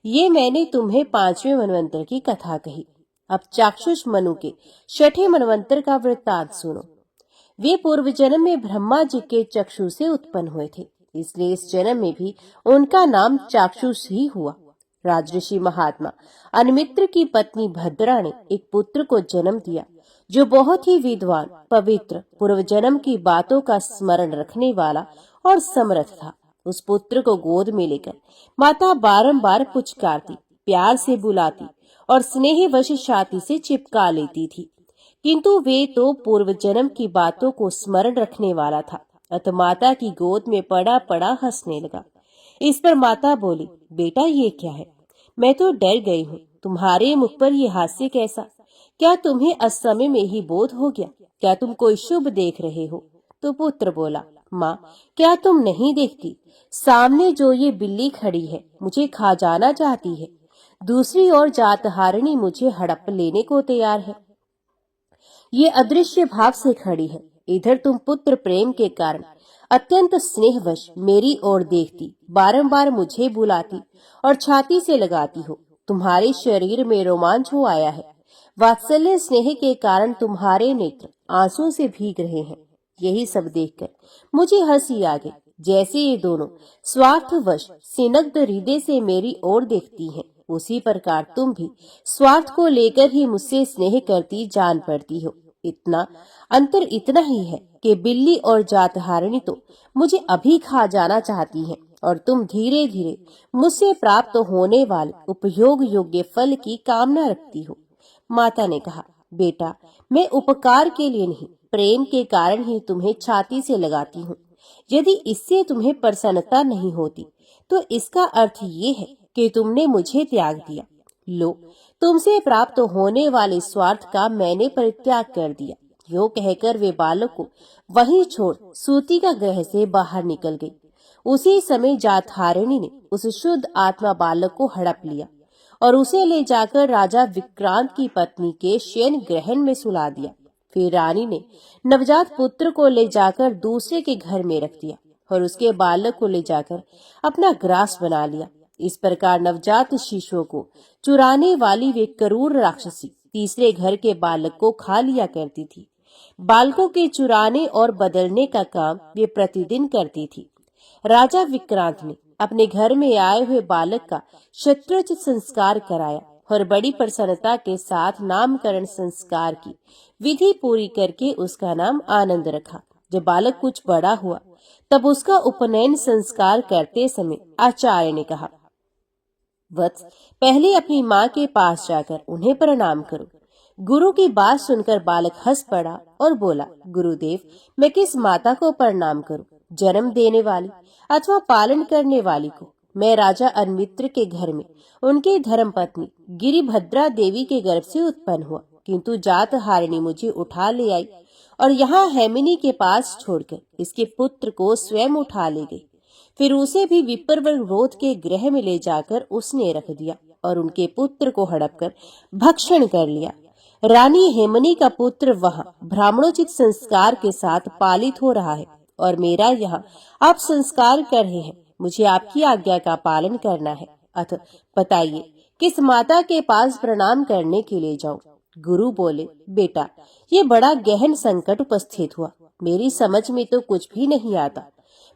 ये मैंने तुम्हें 5वें मनवंतर की कथा कही। अब चाक्षुष मनु के 6ठे मनवंतर का वृत्तांत सुनो। वे पूर्व जन्म में ब्रह्मा जी के चक्षु से उत्पन्न हुए थे, इसलिए इस जन्म में भी उनका नाम चाक्षुष ही हुआ। राजऋषि महात्मा अनमित्र की पत्नी भद्रा ने एक पुत्र को जन्म दिया, जो बहुत ही विद्वान, पवित्र, पूर्व जन्म की बातों का स्मरण रखने वाला और समर्थ था। उस पुत्र को गोद में लेकर माता बारंबार पुचकारती, प्यार से बुलाती और स्नेहवश छाती से चिपका लेती थी, किंतु वे तो पूर्व जन्म की बातों को स्मरण रखने वाला था। अतः माता की गोद में पड़ा पड़ा हंसने लगा। इस पर माता बोली, बेटा ये क्या है? मैं तो डर गई हूँ। तुम्हारे मुख पर ये हास्य कैसा? क्या तुम्हें असमय में ही बोध हो गया? क्या तुम कोई शुभ देख रहे हो? तो पुत्र बोला, माँ क्या तुम नहीं देखती, सामने जो ये बिल्ली खड़ी है मुझे खा जाना चाहती है। दूसरी ओर जातहारिणी मुझे हड़प लेने को तैयार है। ये अदृश्य भाव से खड़ी है। इधर तुम पुत्र प्रेम के कारण अत्यंत स्नेहवश मेरी ओर देखती, बारंबार मुझे बुलाती और छाती से लगाती हो। तुम्हारे शरीर में रोमांच हो आया है। वात्सल्य स्नेह के कारण तुम्हारे नेत्र आंसू से भीग रहे हैं। यही सब देखकर मुझे हंसी आ गई। जैसे ये दोनों स्वार्थवश सिनग्ध हृदय से मेरी ओर देखती हैं, उसी प्रकार तुम भी स्वार्थ को लेकर ही मुझसे स्नेह करती जान पड़ती हो। इतना अंतर इतना ही है कि बिल्ली और जातहारिणी तो मुझे अभी खा जाना चाहती हैं और तुम धीरे धीरे मुझसे प्राप्त होने वाले उपयोग योग्य फल की कामना रखती हो। माता ने कहा, बेटा मैं उपकार के लिए नहीं, प्रेम के कारण ही तुम्हें छाती से लगाती हूँ। यदि इससे तुम्हें प्रसन्नता नहीं होती तो इसका अर्थ ये है कि तुमने मुझे त्याग दिया। लो, तुमसे प्राप्त होने वाले स्वार्थ का मैंने परित्याग कर दिया। यो कहकर वे बालक को वहीं छोड़ सूतिका गृह से बाहर निकल गई। उसी समय जातहारिणी ने उस शुद्ध आत्मा बालक को हड़प लिया और उसे ले जाकर राजा विक्रांत की पत्नी के शयन ग्रहण में सुला दिया। फिर रानी ने नवजात पुत्र को ले जाकर दूसरे के घर में रख दिया और उसके बालक को ले जाकर अपना ग्रास बना लिया। इस प्रकार नवजात शिशुओं को चुराने वाली वे क्रूर राक्षसी तीसरे घर के बालक को खा लिया करती थी। बालकों के चुराने और बदलने का काम वे प्रतिदिन करती थी। राजा विक्रांत ने अपने घर में आए हुए बालक का क्षत्रोचित संस्कार कराया और बड़ी प्रसन्नता के साथ नामकरण संस्कार की विधि पूरी करके उसका नाम आनंद रखा। जब बालक कुछ बड़ा हुआ तब उसका उपनयन संस्कार करते समय आचार्य ने कहा, वत्स पहले अपनी माँ के पास जाकर उन्हें प्रणाम करो। गुरु की बात सुनकर बालक हंस पड़ा और बोला, गुरुदेव मैं किस माता को प्रणाम करूं, जन्म देने वाली अथवा पालन करने वाली को? मैं राजा अनमित्र के घर में उनकी धर्मपत्नी गिरिभद्रा देवी के गर्भ से उत्पन्न हुआ, किंतु जातहारिणी मुझे उठा ले आई और यहाँ हेमिनी के पास छोड़कर इसके पुत्र को स्वयं उठा ले गई। फिर उसे भी विप्रवरोध के गृह में ले जाकर उसने रख दिया और उनके पुत्र को हड़प कर भक्षण कर लिया। रानी हेमनी का पुत्र वहां ब्राह्मणोचित संस्कार के साथ पालित हो रहा है और मेरा यहाँ आप संस्कार कर रहे हैं। मुझे आपकी आज्ञा का पालन करना है। अतः बताइए किस माता के पास प्रणाम करने के लिए जाऊं? गुरु बोले, बेटा ये बड़ा गहन संकट उपस्थित हुआ। मेरी समझ में तो कुछ भी नहीं आता।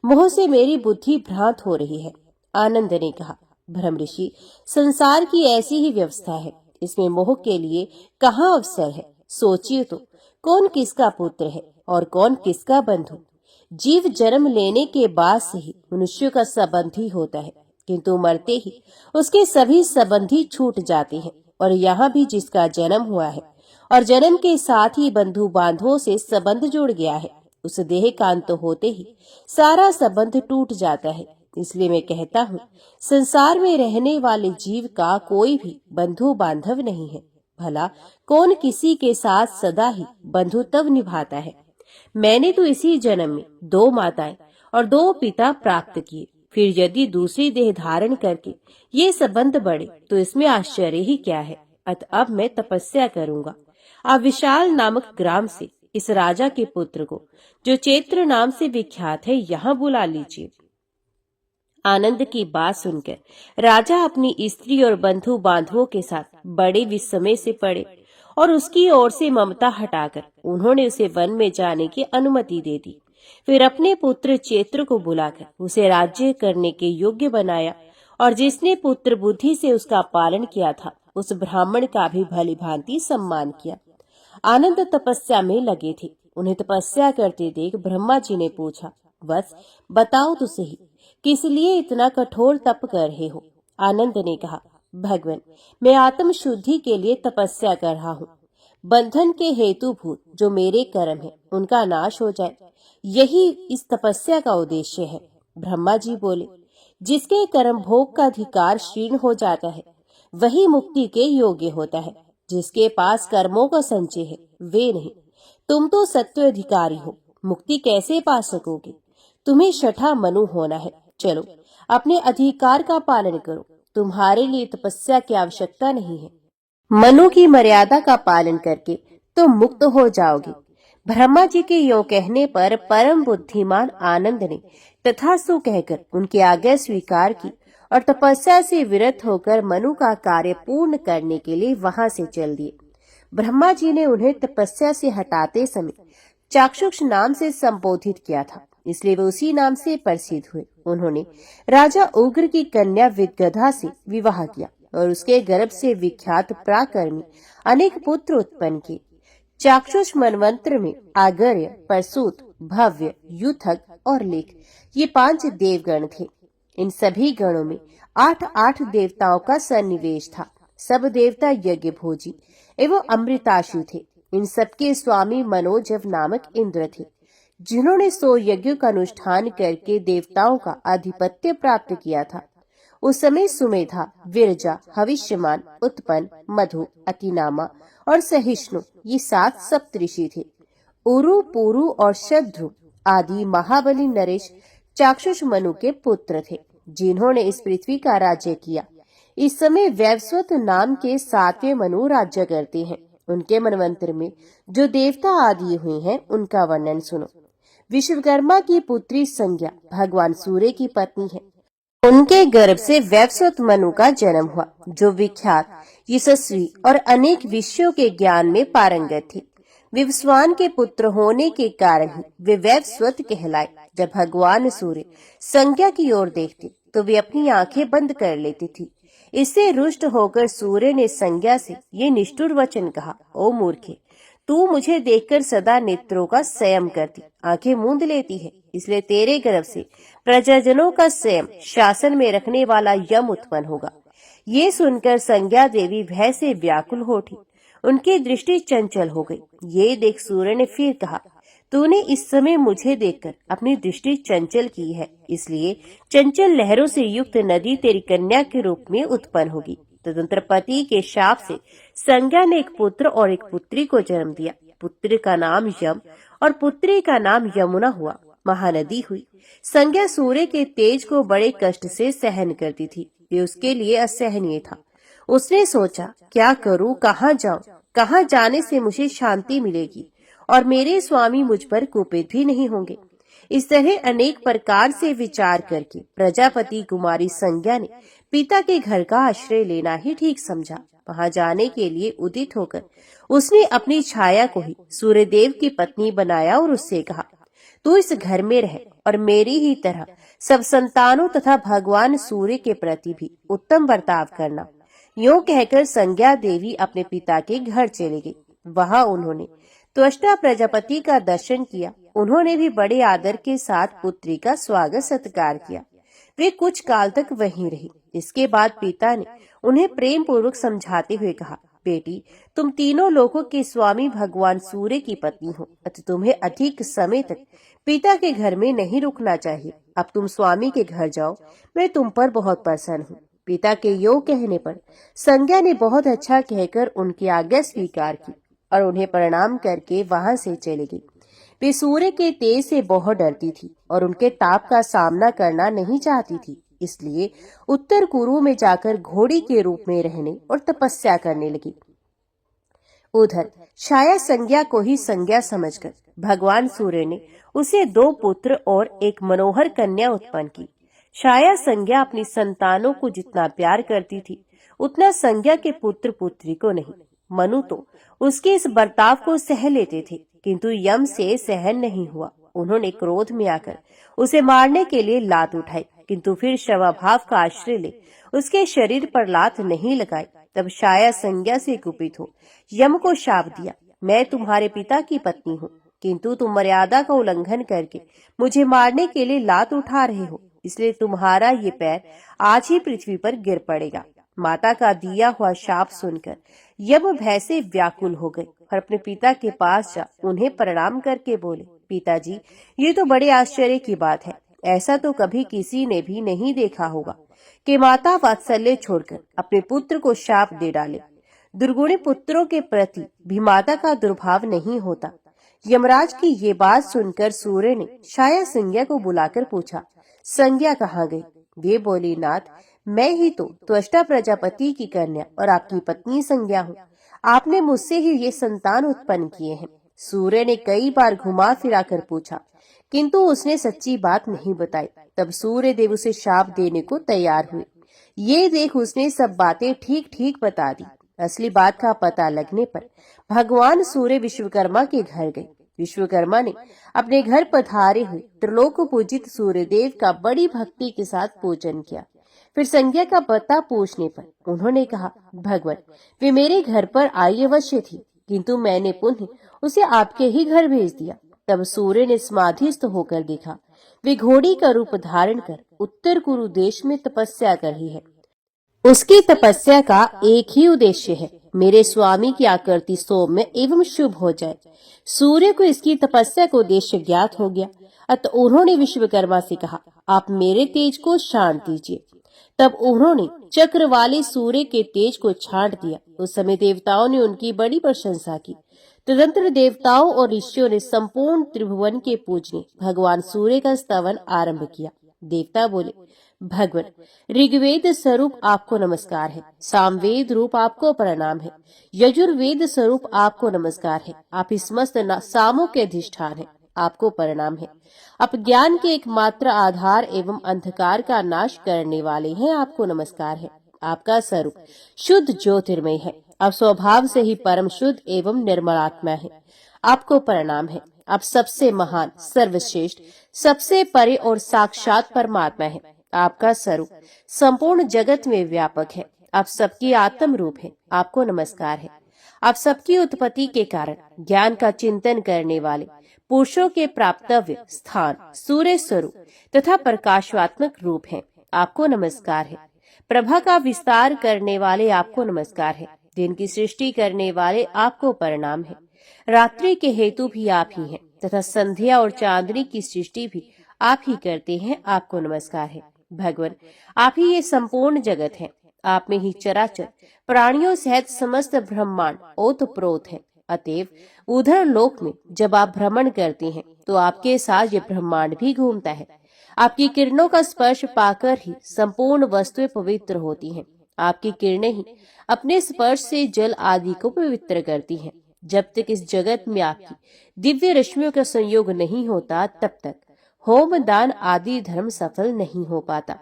मोह से मेरी बुद्धि भ्रांत हो रही है। आनंद ने कहा, ब्रह्म ऋषि, संसार की ऐसी ही व्यवस्था है। इसमें मोह के लिए कहाँ अवसर है? सोचिए तो, कौन किसका पुत्र है और कौन किसका बंधु? जीव जन्म लेने के बाद से ही मनुष्य का संबंधी होता है, किंतु मरते ही उसके सभी संबंधी छूट जाते हैं। और यहाँ भी जिसका जन्म हुआ है और जन्म के साथ ही बंधु बांधवों से संबंध जुड़ गया है, उस देह का अंत होते ही सारा संबंध टूट जाता है। इसलिए मैं कहता हूँ, संसार में रहने वाले जीव का कोई भी बंधु बांधव नहीं है। भला कौन किसी के साथ सदा ही बंधु तब निभाता है? मैंने तो इसी जन्म में 2 माताएं और 2 पिता प्राप्त किए। फिर यदि दूसरी देह धारण करके ये संबंध बढ़े तो इसमें आश्चर्य ही क्या है? अतः अब मैं तपस्या करूंगा। आप विशाल नामक ग्राम से इस राजा के पुत्र को, जो चैत्र नाम से विख्यात है, यहाँ बुला लीजिए। आनंद की बात सुनकर राजा अपनी स्त्री और बंधु बांधवों के साथ बड़े विस्मय से पड़े और उसकी ओर से ममता हटाकर उन्होंने उसे वन में जाने की अनुमति दे दी। फिर अपने पुत्र चैत्र को बुलाकर उसे राज्य करने के योग्य बनाया और जिसने पुत्र बुद्धि से उसका पालन किया था, उस ब्राह्मण का भी भली भांति सम्मान किया। आनंद तपस्या में लगे थे। उन्हें तपस्या करते देख ब्रह्मा जी ने पूछा, वत्स बताओ तो सही, किस लिए इतना कठोर तप कर रहे हो? आनंद ने कहा, भगवान, मैं आत्म शुद्धि के लिए तपस्या कर रहा हूँ। बंधन के हेतुभूत जो मेरे कर्म है उनका नाश हो जाए, यही इस तपस्या का उद्देश्य है। ब्रह्मा जी बोले, जिसके कर्म भोग का अधिकार क्षीण हो जाता है वही मुक्ति के योग्य होता है। जिसके पास कर्मों का संचय है वे नहीं। तुम तो सत्व अधिकारी हो, मुक्ति कैसे पा सकोगे? तुम्हें छठा मनु होना है। चलो अपने अधिकार का पालन करो। तुम्हारे लिए तपस्या की आवश्यकता नहीं है। मनु की मर्यादा का पालन करके तुम मुक्त हो जाओगे। ब्रह्मा जी के यों कहने पर परम बुद्धिमान आनंद ने तथास्तु कहकर उनकी आज्ञा स्वीकार की और तपस्या से विरत होकर मनु का कार्य पूर्ण करने के लिए वहां से चल दिए। ब्रह्मा जी ने उन्हें तपस्या से हटाते समय चाक्षुष नाम से संबोधित किया था, इसलिए वे उसी नाम से प्रसिद्ध हुए। उन्होंने राजा उग्र की कन्या विदगधा से विवाह किया और उसके गर्भ से विख्यात पराक्रमी अनेक पुत्र उत्पन्न किए। चाक्षुष मनवंत्र में आगर्य, प्रसूत, भव्य, युथक और लेख ये 5 देवगण थे। इन सभी गणों में 8 देवताओं का सन्निवेश था। सब देवता यज्ञ भोजी एवं अमृताशु थे। इन सबके स्वामी मनोजव नामक इंद्र थे, जिन्होंने 100 यज्ञों का अनुष्ठान करके देवताओं का आधिपत्य प्राप्त किया था। उस समय सुमेधा, विरजा, हविष्यमान, उत्पन्न, मधु, अतिनामा और सहिष्णु ये 7 सप्तऋषि थे। उरु, पुरु और शत्रु आदि महाबली नरेश चाक्षुष मनु के पुत्र थे, जिन्होंने इस पृथ्वी का राज्य किया। इस समय वैवस्वत नाम के 7वें मनु राज्य करते हैं। उनके मनवंतर में जो देवता आदि हुए हैं उनका वर्णन सुनो। विश्वकर्मा की पुत्री संज्ञा भगवान सूर्य की पत्नी है। उनके गर्भ से वैवस्वत मनु का जन्म हुआ, जो विख्यात, यशस्वी और अनेक विषयों के ज्ञान में पारंगत थे। विवस्वान के पुत्र होने के कारण ही वे वैवस्वत कहलाए। जब भगवान सूर्य संज्ञा की ओर देखते तो वे अपनी आंखें बंद कर लेती थी। इससे रुष्ट होकर सूर्य ने संज्ञा से ये निष्ठुर वचन कहा, ओ मूर्खे, तू मुझे देखकर सदा नेत्रों का संयम करती, आंखें मूंद लेती है। इसलिए तेरे गर्भ से प्रजाजनों का संयम शासन में रखने वाला यम उत्पन्न होगा। ये सुनकर संज्ञा देवी भय से व्याकुल हो उठी। उनकी दृष्टि चंचल हो गई। ये देख सूर्य ने फिर कहा, तूने इस समय मुझे देखकर अपनी दृष्टि चंचल की है, इसलिए चंचल लहरों से युक्त नदी तेरी कन्या के रूप में उत्पन्न होगी। तदनंतर पति के शाप से संज्ञा ने एक पुत्र और एक पुत्री को जन्म दिया। पुत्र का नाम यम और पुत्री का नाम यमुना हुआ। महानदी हुई। संज्ञा सूर्य के तेज को बड़े कष्ट से सहन करती थी। ये उसके लिए असहनीय था। उसने सोचा, क्या करूं, कहाँ जाऊं? कहाँ जाने से मुझे शांति मिलेगी और मेरे स्वामी मुझ पर कुपित भी नहीं होंगे। इस तरह अनेक प्रकार से विचार करके प्रजापति कुमारी संज्ञा ने पिता के घर का आश्रय लेना ही ठीक समझा। वहां जाने के लिए उदित होकर उसने अपनी छाया को ही सूर्यदेव की पत्नी बनाया और उससे कहा, तू इस घर में रह और मेरी ही तरह सब संतानों तथा भगवान सूर्य के प्रति भी उत्तम बर्ताव करना। यूं कहकर संज्ञा देवी अपने पिता के घर चली गई। वहां उन्होंने त्वष्टा प्रजापति का दर्शन किया। उन्होंने भी बड़े आदर के साथ पुत्री का स्वागत सत्कार किया। वे कुछ काल तक वहीं रही। इसके बाद पिता ने उन्हें प्रेम पूर्वक समझाते हुए कहा, बेटी, तुम तीनों लोगों के स्वामी भगवान सूर्य की पत्नी हो, अतः तुम्हें अधिक समय तक पिता के घर में नहीं रुकना चाहिए। अब तुम स्वामी के घर जाओ, मैं तुम पर बहुत प्रसन्न हूँ। पिता के यो कहने पर संज्ञा ने बहुत अच्छा कहकर उनकी आज्ञा स्वीकार की और उन्हें प्रणाम करके वहां से चली गई। वे सूर्य के तेज से बहुत डरती थी और उनके ताप का सामना करना नहीं चाहती थी। इसलिए उत्तर कुरु में जाकर घोड़ी के रूप में रहने और तपस्या करने लगी। उधर छाया संज्ञा को ही संज्ञा समझकर भगवान सूर्य ने उसे 2 पुत्र और एक मनोहर कन्या उत्पन्न की। छाया संज्ञा अपनी संतानों को जितना प्यार करती थी, उतना संज्ञा के पुत्र पुत्री को नहीं। मनु तो उसके इस बर्ताव को सह लेते थे, किंतु यम से सहन नहीं हुआ। उन्होंने क्रोध में आकर उसे मारने के लिए लात उठाई, किंतु फिर शवाभाव का आश्रय ले उसके शरीर पर लात नहीं लगाई। तब छाया संज्ञा से कुपित हो यम को शाप दिया, मैं तुम्हारे पिता की पत्नी हूँ, किंतु तुम मर्यादा का उल्लंघन करके मुझे मारने के लिए लात उठा रहे हो, इसलिए तुम्हारा ये पैर आज ही पृथ्वी पर गिर पड़ेगा। माता का दिया हुआ शाप सुनकर यम भय से व्याकुल हो गए और अपने पिता के पास जा उन्हें प्रणाम करके बोले, पिताजी, ये तो बड़े आश्चर्य की बात है। ऐसा तो कभी किसी ने भी नहीं देखा होगा कि माता वात्सल्य छोड़कर अपने पुत्र को शाप दे डाले। दुर्गुणी पुत्रों के प्रति भी माता का दुर्भाव नहीं होता। यमराज की ये बात सुनकर सूर्य ने छाया संज्ञा को बुलाकर पूछा, संज्ञा कहाँ गई? वे बोली, नाथ, मैं ही तो त्वष्टा प्रजापति की कन्या और आपकी पत्नी संज्ञा हूँ। आपने मुझसे ही ये संतान उत्पन्न किए हैं। सूर्य ने कई बार घुमा फिरा कर पूछा, किंतु उसने सच्ची बात नहीं बताई। तब सूर्य देव उसे शाप देने को तैयार हुए। ये देख उसने सब बातें ठीक ठीक बता दी। असली बात का पता लगने पर भगवान सूर्य विश्वकर्मा के घर गए। विश्वकर्मा ने अपने घर पधारे हुए त्रिलोक पूजित सूर्यदेव का बड़ी भक्ति के साथ पूजन किया। फिर संज्ञा का पता पूछने पर उन्होंने कहा, भगवान, वे मेरे घर पर आई अवश्य थी, किंतु मैंने पुनः उसे आपके ही घर भेज दिया। तब सूर्य ने समाधिस्थ होकर देखा, वे घोड़ी का रूप धारण कर उत्तर कुरु देश में तपस्या कर रही है। उसकी तपस्या का एक ही उद्देश्य है, मेरे स्वामी की आकृति सौम्य एवं शुभ हो जाए। सूर्य को इसकी तपस्या का उद्देश्य ज्ञात हो गया, अतः उन्होंने विश्वकर्मा से कहा, आप मेरे तेज को छांट दीजिए। तब उन्होंने चक्र वाले सूर्य के तेज को छांट दिया। उस समय देवताओं ने उनकी बड़ी प्रशंसा की। तदंतर देवताओं और ऋषियों ने संपूर्ण त्रिभुवन के पूजने भगवान सूर्य का स्तवन आरंभ किया। देवता बोले, भगवान, ऋग्वेद स्वरूप आपको नमस्कार है, सामवेद रूप आपको प्रणाम है, यजुर्वेद स्वरूप आपको नमस्कार है, आप इस समस्त सामों के अधिष्ठान है, आपको प्रणाम है। आप ज्ञान के एकमात्र आधार एवं अंधकार का नाश करने वाले हैं, आपको नमस्कार है। आपका स्वरूप शुद्ध ज्योतिर्मय है, आप स्वभाव से ही परम शुद्ध एवं निर्मलात्मा है, आपको प्रणाम है। आप सबसे महान, सर्वश्रेष्ठ, सबसे परे और साक्षात परमात्मा है। आपका स्वरूप संपूर्ण जगत में व्यापक है, आप सबकी आत्म रूप है, आपको नमस्कार है। आप सबकी उत्पत्ति के कारण ज्ञान का चिंतन करने वाले पुरुषों के प्राप्तव्य स्थान सूर्य स्वरूप तथा प्रकाशात्मक रूप है, आपको नमस्कार है। प्रभा का विस्तार करने वाले आपको नमस्कार है। दिन की सृष्टि करने वाले आपको प्रणाम है। रात्रि के हेतु भी आप ही हैं तथा संध्या और चांदनी की सृष्टि भी आप ही करते हैं, आपको नमस्कार है। भगवान, आप ही ये संपूर्ण जगत है, आप में ही चराचर प्राणियों सहित समस्त ब्रह्मांड ओतप्रोत है, अतएव उधर लोक में जब आप भ्रमण करते हैं तो आपके साथ ये ब्रह्मांड भी घूमता है। आपकी किरणों का स्पर्श पाकर ही संपूर्ण वस्तुएं पवित्र होती हैं। आपकी किरणें ही अपने स्पर्श से जल आदि को पवित्र करती हैं। जब तक इस जगत में आपकी दिव्य रश्मियों का संयोग नहीं होता तब तक होम दान आदि धर्म सफल नहीं हो पाता।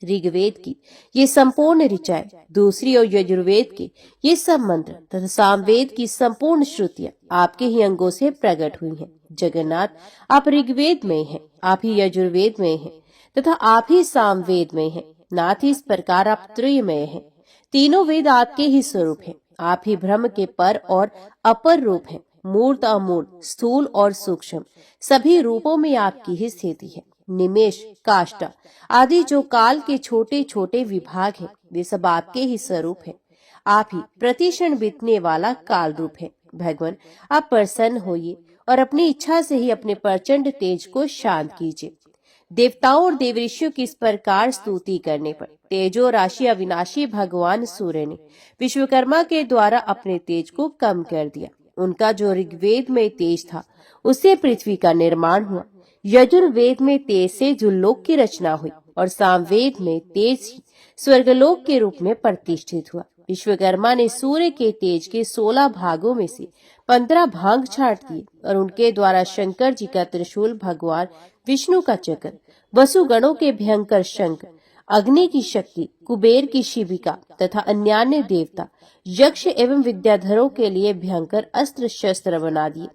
ऋग्वेद की ये संपूर्ण ऋचाएं, दूसरी और यजुर्वेद के ये सब मंत्र तथा सामवेद की संपूर्ण श्रुतियां आपके ही अंगों से प्रकट हुई हैं। जगन्नाथ, आप ऋग्वेद में हैं, आप ही यजुर्वेद में हैं तथा आप ही सामवेद में हैं। नाथ, इस प्रकार आप त्रयमय हैं। तीनों वेद आपके ही स्वरूप हैं। आप ही ब्रह्म के पर और अपर रूप हैं। मूर्त, अमूर्त, स्थूल और सूक्ष्म सभी रूपों में आपकी ही स्थिति है। निमेष, काष्ठा आदि जो काल के छोटे छोटे विभाग हैं, वे सब आपके ही स्वरूप हैं। आप ही प्रतिक्षण बीतने वाला काल रूप है। भगवान, आप प्रसन्न होइए और अपनी इच्छा से ही अपने प्रचंड तेज को शांत कीजिए। देवताओं और देवऋषियों की इस प्रकार स्तुति करने पर तेजो राशि अविनाशी भगवान सूर्य ने विश्वकर्मा के द्वारा अपने तेज को कम कर दिया। उनका जो ऋग्वेद में तेज था उससे पृथ्वी का निर्माण हुआ। यजुर्वेद में तेज से जुल्लोक की रचना हुई और सामवेद में तेज ही स्वर्गलोक के रूप में प्रतिष्ठित हुआ। विश्वकर्मा ने सूर्य के तेज के 16 भागों में से 15 भाग छाट दिए और उनके द्वारा शंकर जी का त्रिशूल, भगवान विष्णु का चक्र, वसुगणों के भयंकर शंख, अग्नि की शक्ति, कुबेर की शिविका तथा अन्यान्य देवता, यक्ष एवं विद्याधरों के लिए भयंकर अस्त्र शस्त्र बना दिए।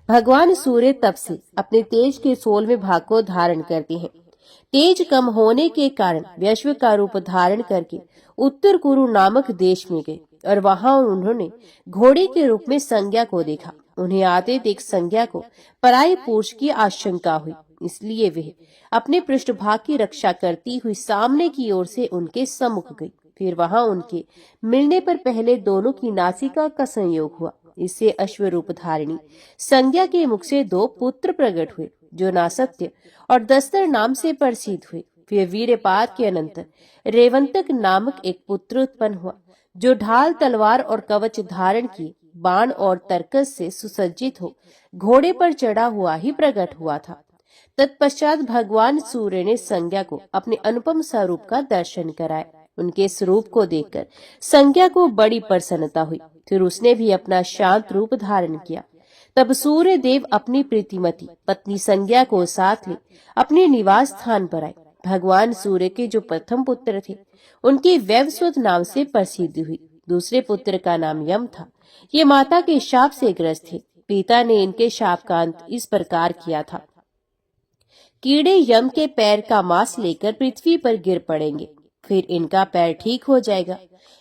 भगवान सूर्य तब से अपने तेज के 16वें भाग को धारण करते हैं। तेज कम होने के कारण वैश्व का रूप धारण करके उत्तर कुरु नामक देश में गए और वहां उन्होंने घोड़े के रूप में संज्ञा को देखा। उन्हें आते देख संज्ञा को पराई पुरुष की आशंका हुई, इसलिए वे अपने पृष्ठभाग की रक्षा करती हुई सामने की ओर से उनके सम्मुख गई। फिर वहां उनके मिलने पर पहले दोनों की नासिका का संयोग हुआ। इससे अश्वरूप धारिणी संज्ञा के मुख से 2 पुत्र प्रकट हुए जो नासत्य और दस्तर नाम से प्रसिद्ध हुए। फिर वीरपात के अनंतर रेवंतक नामक एक पुत्र उत्पन्न हुआ जो ढाल, तलवार और कवच धारण किए, बाण और तरकस से सुसज्जित हो घोड़े पर चढ़ा हुआ ही प्रकट हुआ था। तत्पश्चात भगवान सूर्य ने संज्ञा को अपने अनुपम स्वरूप का दर्शन कराया। उनके स्वरूप को देखकर संज्ञा को बड़ी प्रसन्नता हुई। फिर उसने भी अपना शांत रूप धारण किया। तब सूर्य देव अपनी प्रीतिमती पत्नी संज्ञा को साथ ले अपने निवास स्थान पर आए। भगवान सूर्य के जो प्रथम पुत्र थे उनकी वैवस्वत नाम से प्रसिद्धि हुई। दूसरे पुत्र का नाम यम था। ये माता के शाप से ग्रस्त थे। पिता ने इनके शाप का अंत इस प्रकार किया था: कीड़े यम के पैर का मांस लेकर पृथ्वी पर गिर पड़ेंगे, फिर इनका पैर ठीक हो जाएगा।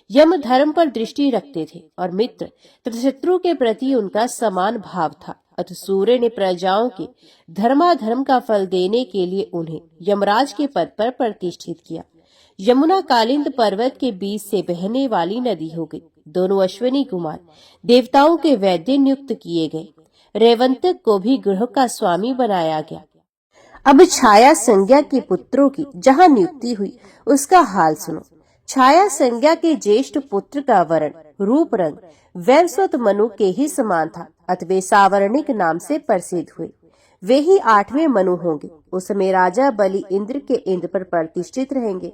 यम धर्म पर दृष्टि रखते थे और मित्र तथा शत्रु के प्रति उनका समान भाव था। अतः सूर्य ने प्रजाओं के धर्माधर्म का फल देने के लिए उन्हें यमराज के पद पर प्रतिष्ठित किया। यमुना कालिंद पर्वत के बीच से बहने वाली नदी हो गई। दोनों अश्विनी कुमार देवताओं के वैद्य नियुक्त किए गए। रेवंतक को भी गृह का स्वामी बनाया गया। अब छाया संज्ञा के पुत्रों की जहाँ नियुक्ति हुई उसका हाल सुनो। छाया संज्ञा के ज्येष्ठ पुत्र का वर्ण, रूप, रंग वैवस्वत मनु के ही समान था। अतः वे सावर्णिक नाम से प्रसिद्ध हुए। वे ही 8वें मनु होंगे। उस समय राजा बलि इंद्र के इंद्र पर प्रतिष्ठित रहेंगे।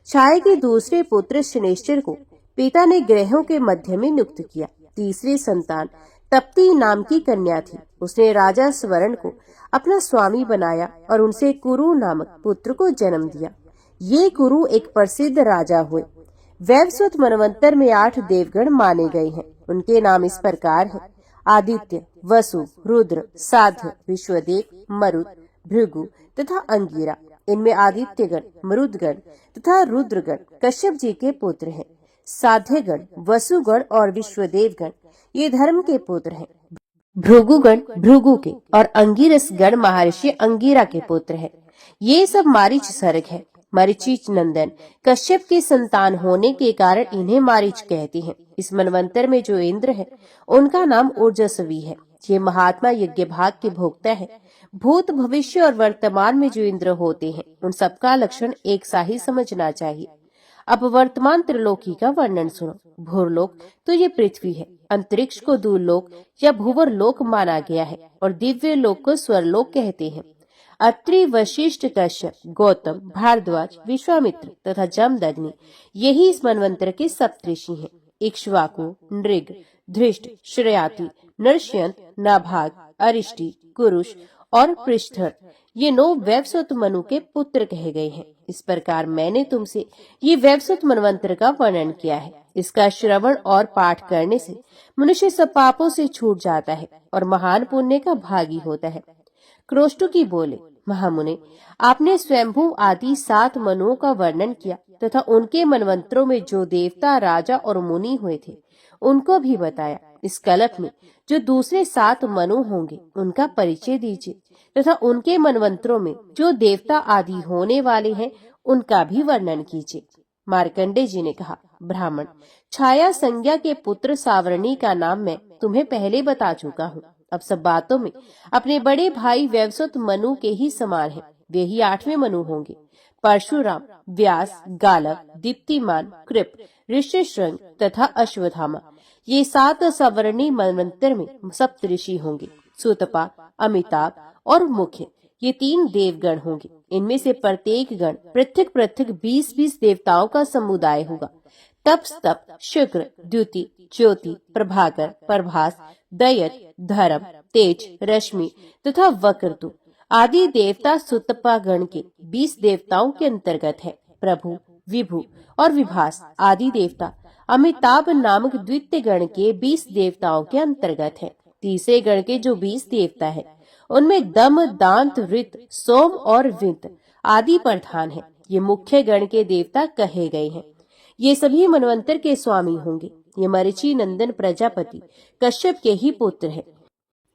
छाया के दूसरे पुत्र शनेश्चर को पिता ने ग्रहों के मध्य में नियुक्त किया। तीसरी संतान तप्ती नाम की कन्या थी। उसने राजा स्वर्ण को अपना स्वामी बनाया और उनसे कुरु नामक पुत्र को जन्म दिया। ये कुरु एक प्रसिद्ध राजा हुए। वैवस्वत मनवंतर में 8 देवगण माने गए हैं। उनके नाम इस प्रकार हैं: आदित्य, वसु, रुद्र, साध्य, विश्वदेव, मरुत, भृगु तथा अंगिरा। इनमें आदित्यगण, मरुदगण तथा रुद्रगण कश्यप जी के पुत्र हैं। साध्यगण, वसुगण और विश्वदेवगण ये धर्म के पुत्र हैं। भृगुगण भृगु के और अंगिरस गण महर्षि अंगिरा के पुत्र हैं। ये सब मारीच सर्ग है। मरीचिच नंदन कश्यप की संतान होने के कारण इन्हें मारीच कहते हैं। इस मनवंतर में जो इंद्र है उनका नाम ऊर्जस्वी है। ये महात्मा यज्ञ भाग के भोक्ता है। भूत, भविष्य और वर्तमान में जो इंद्र होते हैं उन सबका लक्षण एक सा ही समझना चाहिए। अब वर्तमान त्रिलोकी का वर्णन सुनो। भूरलोक तो ये पृथ्वी है, अंतरिक्ष को दूरलोक या भूवर लोक माना गया है और दिव्य लोक को स्वरलोक कहते हैं। अत्रि, वशिष्ठ, कश्यप, गौतम, भारद्वाज, विश्वामित्र तथा जमदग्नि यही इस मनवंतर के सप्तऋषि हैं। इक्ष्वाकु, नृग, धृष्ट, श्रेयाति, नरश्यंत, नाभाग, अरिष्टि, कुरुष और पृष्ठर ये 9 वैवस्वत मनु के पुत्र कहे गए हैं। इस प्रकार मैंने तुमसे ये वैवस्वत मनवंतर का वर्णन किया है। इसका श्रवण और पाठ करने से मनुष्य सब पापों से छूट जाता है और महान पुण्य का भागी होता है। क्रोष्टुकी बोले, महामुने, आपने स्वयंभू आदि 7 मनुओं का वर्णन किया तथा उनके मनवंतरों में जो देवता, राजा और मुनि हुए थे उनको भी बताया। इस कल्प में जो दूसरे 7 मनु होंगे उनका परिचय दीजिए तथा उनके मनवंतरों में जो देवता आदि होने वाले हैं उनका भी वर्णन कीजिए। मार्कंडे जी ने कहा, ब्राह्मण, छाया संज्ञा के पुत्र सावरणी का नाम मैं तुम्हें पहले बता चुका हूँ। अब सब बातों में अपने बड़े भाई वैवस्वत मनु के ही समान है। वे ही 8वें मनु होंगे। परशुराम, व्यास, गालव, दीप्तिमान, कृप, ऋष्यशृंग तथा अश्वत्थामा ये 7 सवर्णी मनवंतर में सप्तऋषि होंगे। सुतपा, अमिताभ और मुख्य ये 3 देवगण होंगे। इनमें से प्रत्येक गण पृथक पृथक 20-20 देवताओं का समुदाय होगा। तप, स्तप, शुक्र, द्युति, ज्योति, प्रभाकर, प्रभास, दयत, धर्म, तेज, रश्मि तथा वक्रतु आदि देवता सुतपा गण के 20 देवताओं के अंतर्गत है। प्रभु, विभु और विभास आदि देवता अमिताभ नामक द्वितीय गण के 20 देवताओं के अंतर्गत है। तीसरे गण के जो 20 देवता है उनमें दम, दांत, रित, सोम और विंत आदि प्रधान है। ये मुख्य गण के देवता कहे गए हैं। ये सभी मनवंतर के स्वामी होंगे। ये मरीचि नंदन प्रजापति कश्यप के ही पुत्र है।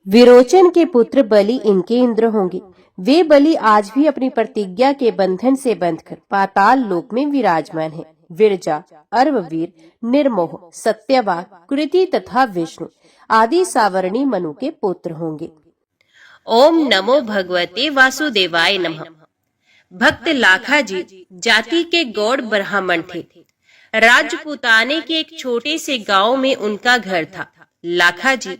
विरोचन के पुत्र बलि इनके इंद्र होंगे। वे बलि आज भी अपनी प्रतिज्ञा के बंधन से बंधकर पाताल लोक में विराजमान है। विरजा, अर्ववीर, निर्मोह, सत्यवान, कृति तथा विष्णु आदि सावरणी मनु के पुत्र होंगे। ओम नमो भगवते वासुदेवाय नमः। भक्त लाखा जी जाति के गौड़ ब्राह्मण थे। राजपुताने के एक छोटे से गांव में उनका घर था। लाखा जी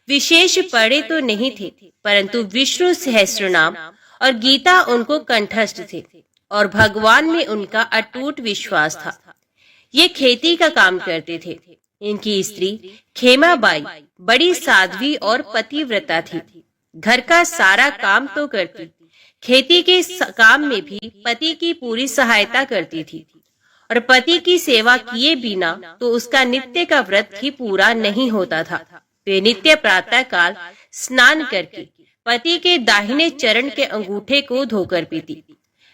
विशेष पढ़े तो नहीं थे, परंतु विष्णु सहस्त्रनाम और गीता उनको कंठस्थ थे और भगवान में उनका अटूट विश्वास था। ये खेती का काम करते थे। इनकी स्त्री खेमाबाई बड़ी साध्वी और पतिव्रता थी। घर का सारा काम तो करती, खेती के काम में भी पति की पूरी सहायता करती थी और पति की सेवा किए बिना तो उसका नित्य का व्रत ही पूरा नहीं होता था। वे नित्य प्रातः काल स्नान करके पति के दाहिने चरण के अंगूठे को धोकर पीती।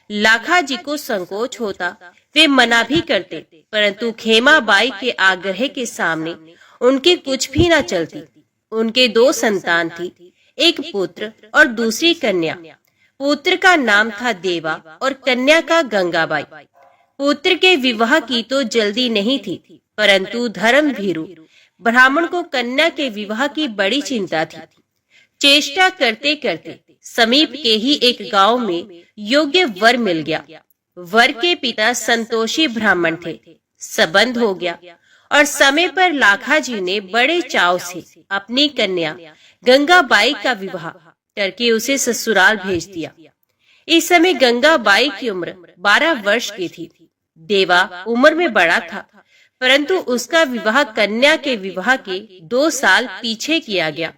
लाखा जी को संकोच होता, वे मना भी करते, परंतु खेमाबाई के आग्रह के सामने उनकी कुछ भी न चलती। उनके 2 संतान थी, एक पुत्र और दूसरी कन्या। पुत्र का नाम था देवा और कन्या का गंगाबाई। पुत्र के विवाह की तो जल्दी नहीं थी, परंतु धर्म भीरु ब्राह्मण को कन्या के विवाह की बड़ी चिंता थी। चेष्टा करते करते समीप के ही एक गांव में योग्य वर मिल गया। वर के पिता संतोषी ब्राह्मण थे। संबंध हो गया और समय पर लाखा जी ने बड़े चाव से अपनी कन्या गंगाबाई का विवाह करके उसे ससुराल भेज दिया। इस समय गंगाबाई की उम्र 12 वर्ष की थी। देवा उम्र में बड़ा था, परंतु उसका विवाह कन्या के विवाह के 2 साल पीछे किया गया।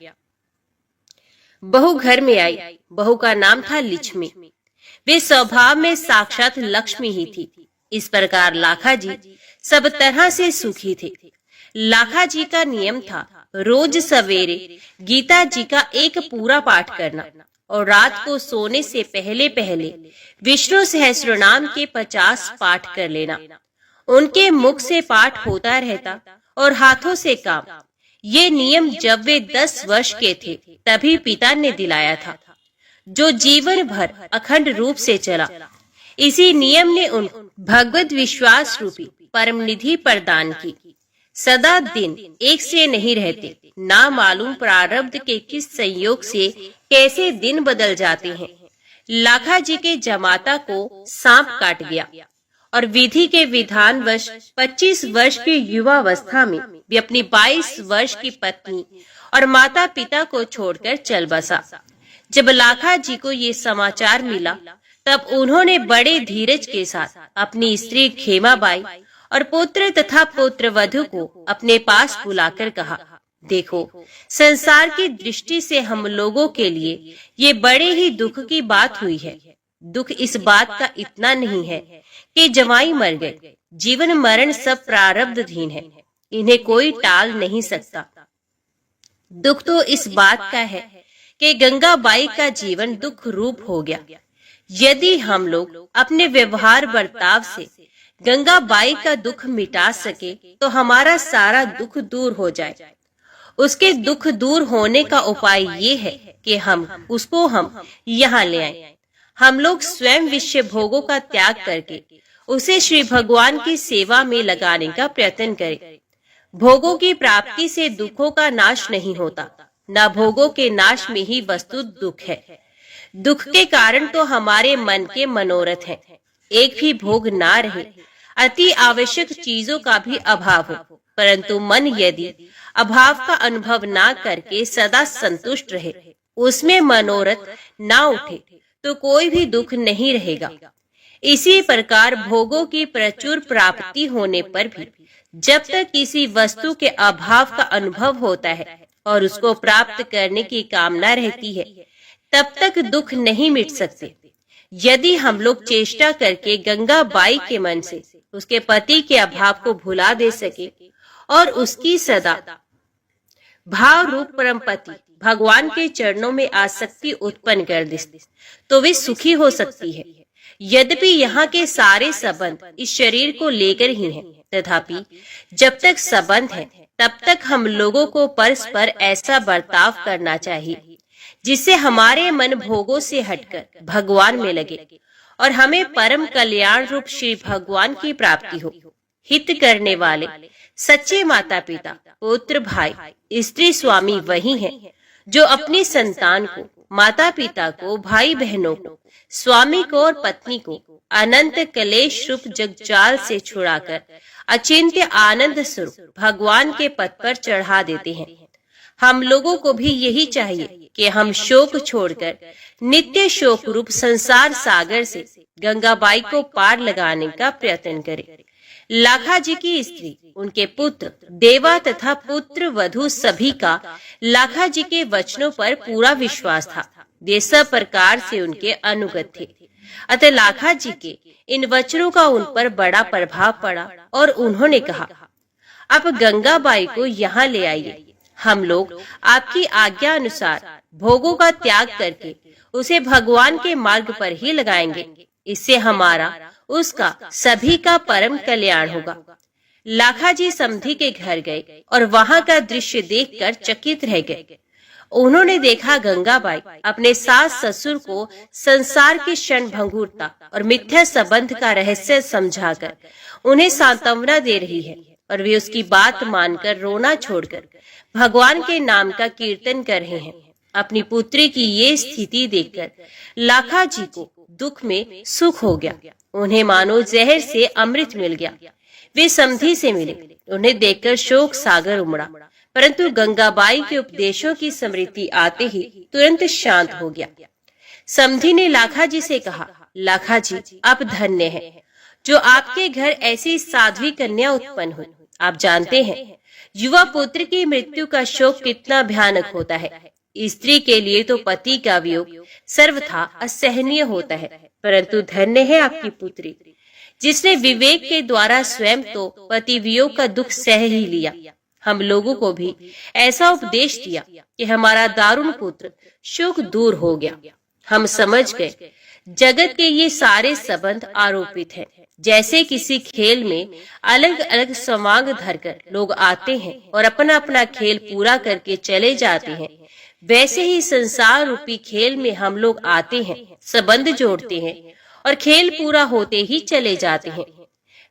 बहू घर में आई। बहू का नाम था लिच्छमी। वे स्वभाव में साक्षात लक्ष्मी ही थी। इस प्रकार लाखा जी सब तरह से सुखी थे। लाखा जी का नियम था रोज सवेरे गीता जी का एक पूरा पाठ करना और रात को सोने से पहले पहले विष्णु सहस्त्रनाम के 50 पाठ कर लेना। उनके मुख से पाठ होता रहता और हाथों से काम। ये नियम जब वे 10 वर्ष के थे तभी पिता ने दिलाया था, जो जीवन भर अखंड रूप से चला। इसी नियम ने उन भगवत विश्वास रूपी परम निधि प्रदान की। सदा दिन एक से नहीं रहते। ना मालूम प्रारब्ध के किस संयोग से कैसे दिन बदल जाते हैं। लाखा जी के जमाता को सांप काट गया और विधि के विधानवश 25 वर्ष की युवावस्था में भी अपनी 22 वर्ष की पत्नी और माता पिता को छोड़कर चल बसा। जब लाखा जी को ये समाचार मिला तब उन्होंने बड़े धीरज के साथ अपनी स्त्री खेमाबाई और पुत्र तथा पुत्रवधू को अपने पास बुलाकर कहा, देखो, संसार की दृष्टि से हम लोगों के लिए ये बड़े ही दुख की बात हुई है। दुख इस बात का इतना नहीं है कि जवाई मर गए। जीवन मरण सब प्रारब्धधीन है, इन्हें कोई टाल नहीं सकता। दुख तो इस बात का है कि गंगाबाई का जीवन दुख रूप हो गया। यदि हम लोग अपने व्यवहार बर्ताव से गंगाबाई का दुख मिटा सके तो हमारा सारा दुख दूर हो जाए। उसके दुख दूर होने का उपाय ये है कि हम यहाँ ले आए। हम लोग स्वयं विषय भोगों का त्याग करके उसे श्री भगवान की सेवा में लगाने का प्रयत्न करें। भोगों की प्राप्ति से दुखों का नाश नहीं होता, न भोगों के नाश में ही वस्तुत दुख है। दुख के कारण तो हमारे मन के मनोरथ हैं। एक भी भोग ना रहे, अति आवश्यक चीजों का भी अभाव हो, परंतु मन यदि अभाव का अनुभव ना करके सदा संतुष्ट रहे, उसमें मनोरथ ना उठे, तो कोई भी दुख नहीं रहेगा। इसी प्रकार भोगों की प्रचुर प्राप्ति होने पर भी जब तक किसी वस्तु के अभाव का अनुभव होता है और उसको प्राप्त करने की कामना रहती है, तब तक दुख नहीं मिट सकते। यदि हम लोग चेष्टा करके गंगाबाई के मन से उसके पति के अभाव को भुला दे सके और उसकी सदा भाव रूप परम पति भगवान के चरणों में आसक्ति उत्पन्न कर दे, तो वे सुखी हो सकती है। यद्यपि यहाँ के सारे संबंध इस शरीर को लेकर ही हैं, तथापि जब तक संबंध है तब तक हम लोगों को परस्पर ऐसा बर्ताव करना चाहिए जिससे हमारे मन भोगों से हटकर भगवान में लगे और हमें परम कल्याण रूप श्री भगवान की प्राप्ति हो। हित करने वाले सच्चे माता पिता, पुत्र, भाई, स्त्री, स्वामी वही हैं जो अपनी संतान को, माता पिता को, भाई बहनों को, स्वामी को और पत्नी को अनंत कलेश रूप जगजाल से छुड़ाकर अचिंत्य आनंद स्वरूप भगवान के पद पर चढ़ा देते हैं। हम लोगों को भी यही चाहिए कि हम शोक छोड़कर नित्य शोक रूप संसार सागर से गंगाबाई को पार लगाने का प्रयत्न करें। लाखा जी की स्त्री, उनके पुत्र, देवा तथा पुत्र वधू सभी का लाखा जी के वचनों पर पूरा विश्वास था। वे सब प्रकार से उनके अनुगत थे। अतः लाखा जी के इन वचनों का उन पर बड़ा प्रभाव पड़ा और उन्होंने कहा, अब गंगाबाई को यहाँ ले आइए। हम लोग आपकी आज्ञा अनुसार भोगों का त्याग करके उसे भगवान के मार्ग पर ही लगाएंगे। इससे हमारा, उसका, सभी का परम कल्याण होगा। लाखा जी समधी के घर गए और वहाँ का दृश्य देखकर चकित रह गए। उन्होंने देखा गंगाबाई अपने सास ससुर को संसार की क्षण भंगुरता और मिथ्या संबंध का रहस्य समझाकर उन्हें सांत्वना दे रही है और वे उसकी बात मानकर रोना छोड़कर भगवान के नाम का कीर्तन कर रहे हैं। अपनी पुत्री की ये स्थिति देखकर लाखा जी को दुख में सुख हो गया। उन्हें मानो जहर से अमृत मिल गया। वे समधी से मिले। उन्हें देखकर शोक सागर उमड़ा, परंतु गंगाबाई के उपदेशों की स्मृति आते ही तुरंत शांत हो गया। समधी ने लाखा जी से कहा, लाखा जी, आप धन्य हैं जो आपके घर ऐसी साध्वी कन्या उत्पन्न हुई। आप जानते हैं युवा पुत्र की मृत्यु का शोक कितना भयानक होता है। स्त्री के लिए तो पति का वियोग सर्वथा असहनीय होता है, परंतु धन्य है आपकी पुत्री जिसने विवेक के द्वारा स्वयं तो पति वियोग का दुख सह ही लिया। हम लोगों को भी ऐसा उपदेश दिया कि हमारा दारुण पुत्र शोक दूर हो गया। हम समझ गए जगत के ये सारे संबंध आरोपित हैं। जैसे किसी खेल में अलग अलग समांग धरकर लोग आते हैं और अपना अपना खेल पूरा करके चले जाते हैं, वैसे ही संसार रूपी खेल में हम लोग आते हैं, संबंध जोड़ते हैं और खेल पूरा होते ही चले जाते हैं।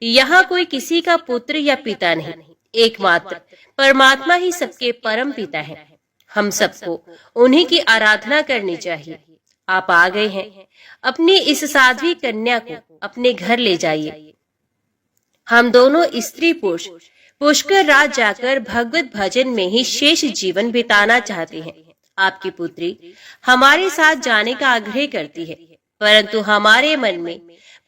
यहाँ कोई किसी का पुत्र या पिता नहीं, एकमात्र परमात्मा ही सबके परम पिता है। हम सबको उन्हीं की आराधना करनी चाहिए। आप आ गए हैं, अपनी इस साध्वी कन्या को अपने घर ले जाइए। हम दोनों स्त्री पुरुष पुष्कर राज जाकर भगवत भजन में ही शेष जीवन बिताना चाहते हैं। आपकी पुत्री हमारे साथ जाने का आग्रह करती है, परंतु हमारे मन में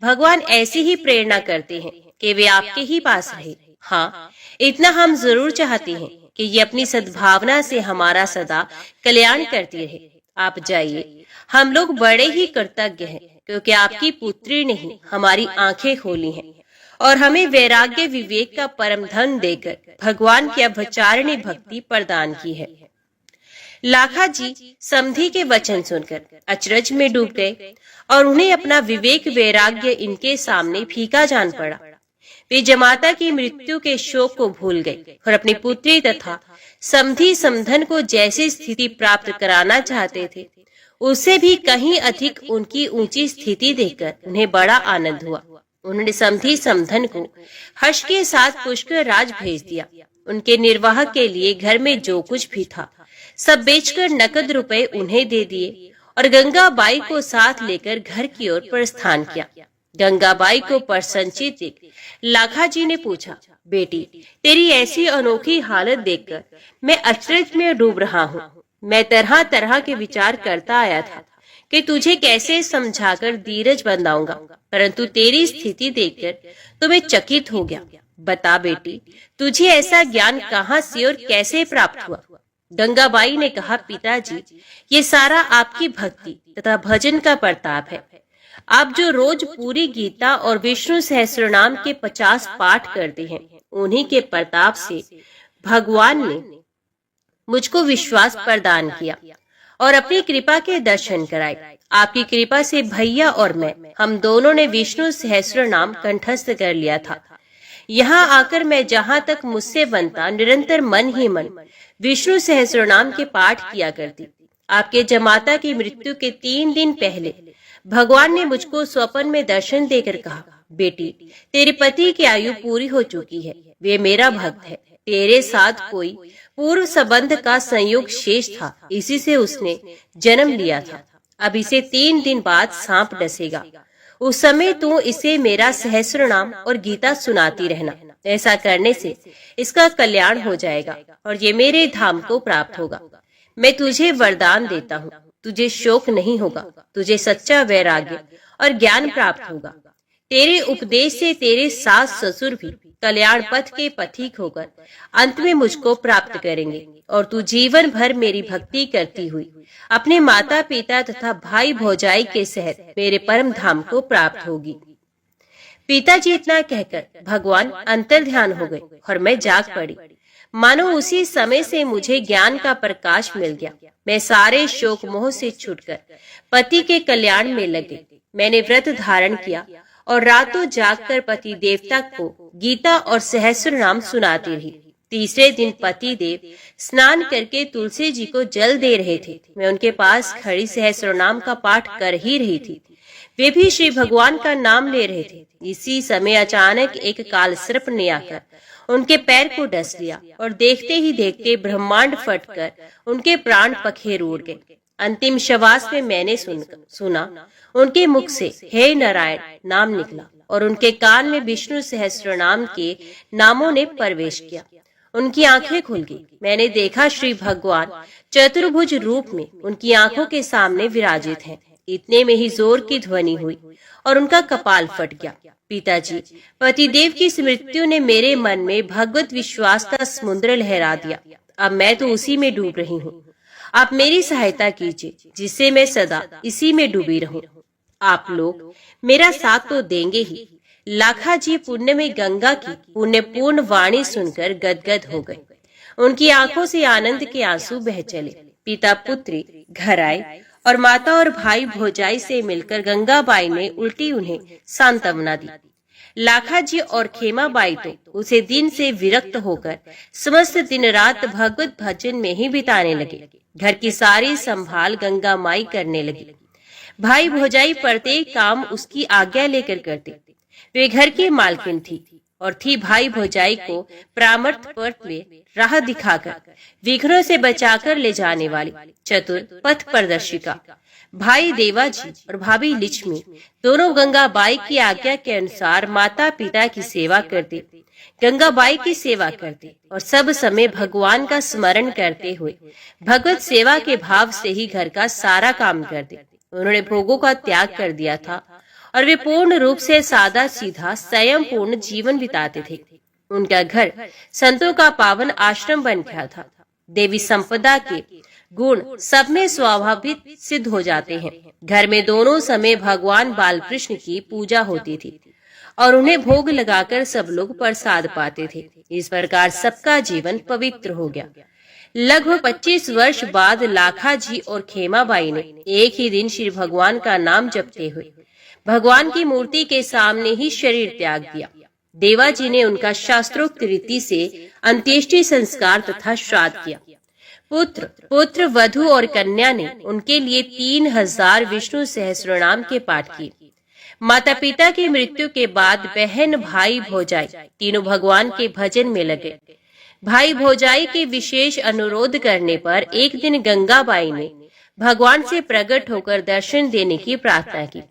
भगवान ऐसी ही प्रेरणा करते हैं कि वे आपके ही पास रहे। हाँ, इतना हम जरूर चाहते हैं कि ये अपनी सद्भावना से हमारा सदा कल्याण करती रहे। आप जाइए, हम लोग बड़े ही कृतज्ञ हैं, क्योंकि आपकी पुत्री ने ही हमारी आंखें खोली हैं और हमें वैराग्य विवेक का परम धन देकर भगवान की अभचारिणी भक्ति प्रदान की है। लाखा जी समधी के वचन सुनकर अचरज में डूब गए और उन्हें अपना विवेक वैराग्य इनके सामने फीका जान पड़ा। वे जमाता की मृत्यु के शोक को भूल गए और अपनी पुत्री तथा समधी समधन को जैसी स्थिति प्राप्त कराना चाहते थे, उससे भी कहीं अधिक उनकी ऊंची स्थिति देखकर उन्हें बड़ा आनंद हुआ। उन्होंने समधी समधन को हर्ष के साथ पुष्कर राज भेज दिया। उनके निर्वाह के लिए घर में जो कुछ भी था सब बेचकर नकद रुपए उन्हें दे दिए और गंगाबाई को साथ लेकर घर की ओर प्रस्थान किया। गंगाबाई को प्रसन्नचित देख लाखा जी ने पूछा, बेटी, तेरी ऐसी अनोखी हालत देखकर मैं अचरज में डूब रहा हूँ। मैं तरह तरह के विचार करता आया था कि तुझे कैसे समझाकर धीरज बंधाऊंगा, परंतु तेरी स्थिति देखकर तो मैं चकित हो गया। बता बेटी, तुझे ऐसा ज्ञान कहाँ से और कैसे प्राप्त हुआ? गंगाबाई ने कहा, पिताजी, ये सारा आपकी भक्ति तथा भजन का प्रताप है। आप जो रोज पूरी गीता और विष्णु सहस्त्रनाम के 50 पाठ करते हैं, उन्हीं के प्रताप से भगवान ने मुझको विश्वास प्रदान किया और अपनी कृपा के दर्शन कराए। आपकी कृपा से भैया और मैं, हम दोनों ने विष्णु सहस्त्रनाम कंठस्थ कर लिया था। यहाँ आकर मैं जहाँ तक मुझसे बनता निरंतर मन ही मन विष्णु सहस्त्रनाम के पाठ किया करती। आपके जमाता की मृत्यु के 3 दिन पहले भगवान ने मुझको स्वप्न में दर्शन देकर कहा, बेटी, तेरे पति की आयु पूरी हो चुकी है, वे मेरा भक्त है। तेरे साथ कोई पूर्व संबंध का संयोग शेष था, इसी से उसने जन्म लिया था। अब इसे 3 दिन बाद सांप डसेगा। उस समय तू इसे मेरा सहस्त्रनाम और गीता सुनाती रहना। ऐसा करने से इसका कल्याण हो जाएगा और ये मेरे धाम को प्राप्त होगा। मैं तुझे वरदान देता हूँ, तुझे शोक नहीं होगा, तुझे सच्चा वैराग्य और ज्ञान प्राप्त होगा। तेरे उपदेश से तेरे सास ससुर भी कल्याण पथ के पथिक होकर अंत में मुझको प्राप्त करेंगे और तू जीवन भर मेरी भक्ति करती हुई अपने माता पिता तथा भाई भौजाई के सहित मेरे परम धाम को प्राप्त होगी। पिताजी इतना कहकर भगवान अंतर ध्यान हो गए और मैं जाग पड़ी। मानो उसी समय से मुझे ज्ञान का प्रकाश मिल गया। मैं सारे शोक मोह से छूटकर पति के कल्याण में लग गई। मैंने व्रत धारण किया और रातों जागकर पति देवता को गीता और सहस्त्रनाम सुनाती रही। तीसरे दिन पति देव स्नान करके तुलसी जी को जल दे रहे थे। मैं उनके पास खड़ी सहस्त्रनाम का पाठ कर ही रही थी। वे भी श्री भगवान का नाम ले रहे थे। इसी समय अचानक एक काल सर्प ने आकर उनके पैर को डस लिया और देखते ही देखते ब्रह्मांड फटकर उनके प्राण पखेर उड़ गए। अंतिम श्वास में मैंने सुना उनके मुख से हे नारायण नाम निकला और उनके कान में विष्णु सहस्त्रनाम के नामों ने प्रवेश किया। उनकी आंखें खुल गई। मैंने देखा श्री भगवान चतुर्भुज रूप में उनकी आंखों के सामने विराजित हैं। इतने में ही जोर की ध्वनि हुई और उनका कपाल फट गया। पिताजी, पतिदेव की मृत्यु ने मेरे मन में भगवत विश्वास का समुद्र लहरा दिया। अब मैं तो उसी में डूब रही हूँ। आप मेरी सहायता कीजिए जिससे मैं सदा इसी में डूबी रहूं। आप लोग मेरा साथ तो देंगे ही। लाखा जी पुण्य में गंगा की पुण्यपूर्ण वाणी सुनकर गदगद हो गए। उनकी आंखों से आनंद के आंसू बह चले। पिता पुत्री घर आए और माता और भाई भौजाई से मिलकर गंगाबाई ने उल्टी उन्हें सांत्वना दी। लाखा जी और खेमाबाई तो उसे दिन से विरक्त होकर समस्त दिन रात भगवत भजन में ही बिताने लगे। घर की सारी संभाल गंगा माई करने लगी। भाई भौजाई प्रत्येक काम उसकी आज्ञा लेकर करते। वे घर की मालकिन थी और थी भाई भौजाई को परामर्थ पथ में राह दिखाकर विघ्नों से बचाकर ले जाने वाली चतुर पथ प्रदर्शिका। भाई देवाजी और भाभी लक्ष्मी दोनों गंगाबाई की आज्ञा के अनुसार माता पिता की सेवा करते, गंगाबाई की सेवा करते और सब समय भगवान का स्मरण करते हुए भगवत सेवा के भाव से ही घर का सारा काम करते। उन्होंने भोगों का त्याग कर दिया था और वे पूर्ण रूप से सादा सीधा संयम पूर्ण जीवन बिताते थे। उनका घर संतों का पावन आश्रम बन गया था। देवी संपदा के गुण सब में स्वाभाविक सिद्ध हो जाते हैं। घर में दोनों समय भगवान बालकृष्ण की पूजा होती थी और उन्हें भोग लगाकर सब लोग प्रसाद पाते थे। इस प्रकार सबका जीवन पवित्र हो गया। लगभग 25 वर्ष बाद लाखा जी और खेमाबाई ने एक ही दिन श्री भगवान का नाम जपते हुए भगवान की मूर्ति के सामने ही शरीर त्याग दिया। देवाजी ने उनका शास्त्रोक्त रीति से अंत्येष्टि संस्कार तथा श्राद्ध किया। पुत्र वधु और कन्या ने उनके लिए 3000 विष्णु सहस्रनाम के पाठ किए। माता पिता की मृत्यु के बाद बहन भाई भौजाई तीनों भगवान के भजन में लगे। भाई भौजाई के विशेष अनुरोध करने पर एक दिन गंगाबाई ने भगवान से प्रकट होकर दर्शन देने की प्रार्थना की।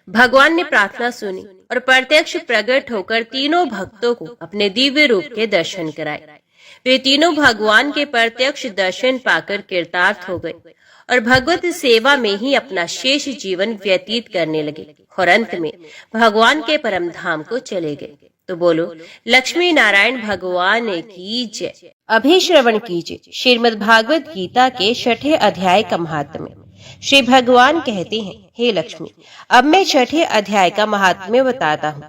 भगवान ने प्रार्थना सुनी और प्रत्यक्ष प्रकट होकर तीनों भक्तों को अपने दिव्य रूप के दर्शन कराए। वे तीनों भगवान के प्रत्यक्ष दर्शन पाकर कृतार्थ हो गए और भगवत सेवा में ही अपना शेष जीवन व्यतीत करने लगे और अंत में भगवान के परम धाम को चले गए। तो बोलो लक्ष्मी नारायण भगवान की जय। अभी श्रवण कीजिए श्रीमद् भागवत गीता के 6ठे अध्याय का महात्म्य। श्री भगवान कहते हैं, हे लक्ष्मी, अब मैं 6ठे अध्याय का महात्म्य बताता हूँ,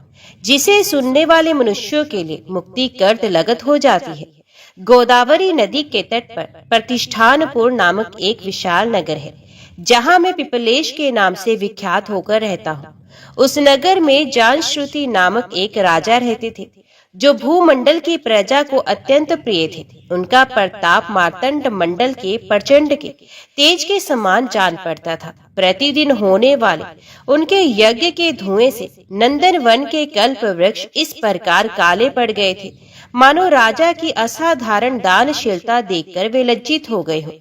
जिसे सुनने वाले मनुष्यों के लिए मुक्ति कर्त लगत हो जाती है। गोदावरी नदी के तट पर प्रतिष्ठानपुर नामक एक विशाल नगर है, जहाँ मैं पिपलेश के नाम से विख्यात होकर रहता हूँ। उस नगर में जानश्रुति नामक एक राजा रहते थे, जो भूमंडल की प्रजा को अत्यंत प्रिय थे। उनका प्रताप मार्तंड मंडल के प्रचंड के तेज के समान जान पड़ता था। प्रतिदिन होने वाले उनके यज्ञ के धुएं से नंदन वन के कल्प वृक्ष इस प्रकार काले पड़ गए थे, मानो राजा की असाधारण दानशीलता देखकर वे लज्जित हो गए हों।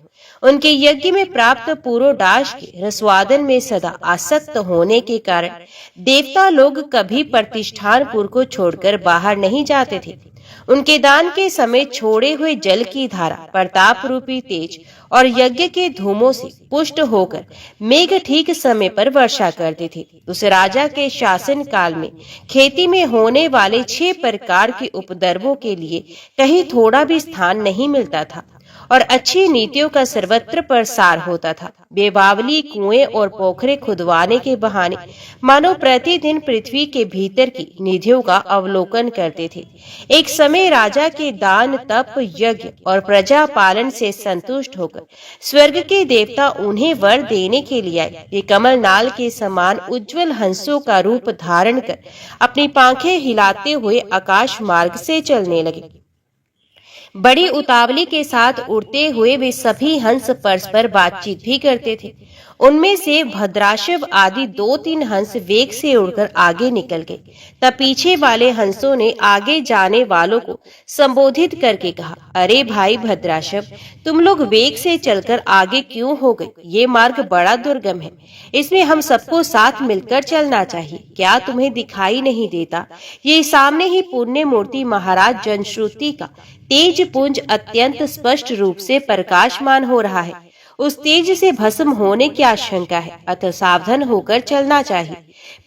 उनके यज्ञ में प्राप्त पुरोडाश के रसवादन में सदा आसक्त होने के कारण देवता लोग कभी प्रतिष्ठानपुर को छोड़कर बाहर नहीं जाते थे। उनके दान के समय छोड़े हुए जल की धारा प्रताप रूपी तेज और यज्ञ के धूमों से पुष्ट होकर मेघ ठीक समय पर वर्षा करते थे। उस राजा के शासन काल में खेती में होने वाले 6 प्रकार के उपद्रवों के लिए कहीं थोड़ा भी स्थान नहीं मिलता था और अच्छी नीतियों का सर्वत्र प्रसार होता था। बेबावली कुएं और पोखरे खुदवाने के बहाने मानो प्रतिदिन पृथ्वी के भीतर की निधियों का अवलोकन करते थे। एक समय राजा के दान तप यज्ञ और प्रजा पालन से संतुष्ट होकर स्वर्ग के देवता उन्हें वर देने के लिए आए। वे कमल नाल के समान उज्जवल हंसों का रूप धारण कर अपनी पांखें हिलाते हुए आकाश मार्ग से चलने लगे। बड़ी उतावली के साथ उड़ते हुए वे सभी हंस परस्पर बातचीत भी करते थे। उनमें से भद्राशव आदि 2-3 हंस वेग से उड़कर आगे निकल गए। तब पीछे वाले हंसों ने आगे जाने वालों को संबोधित करके कहा, अरे भाई भद्राशव, तुम लोग वेग से चलकर आगे क्यों हो गए? ये मार्ग बड़ा दुर्गम है, इसमें हम सबको साथ मिलकर चलना चाहिए। क्या तुम्हें दिखाई नहीं देता? ये सामने ही पुण्य मूर्ति महाराज जनश्रुति का तेज पुंज अत्यंत स्पष्ट रूप से प्रकाशमान हो रहा है। उस तेज से भस्म होने की आशंका है, अतः सावधान होकर चलना चाहिए।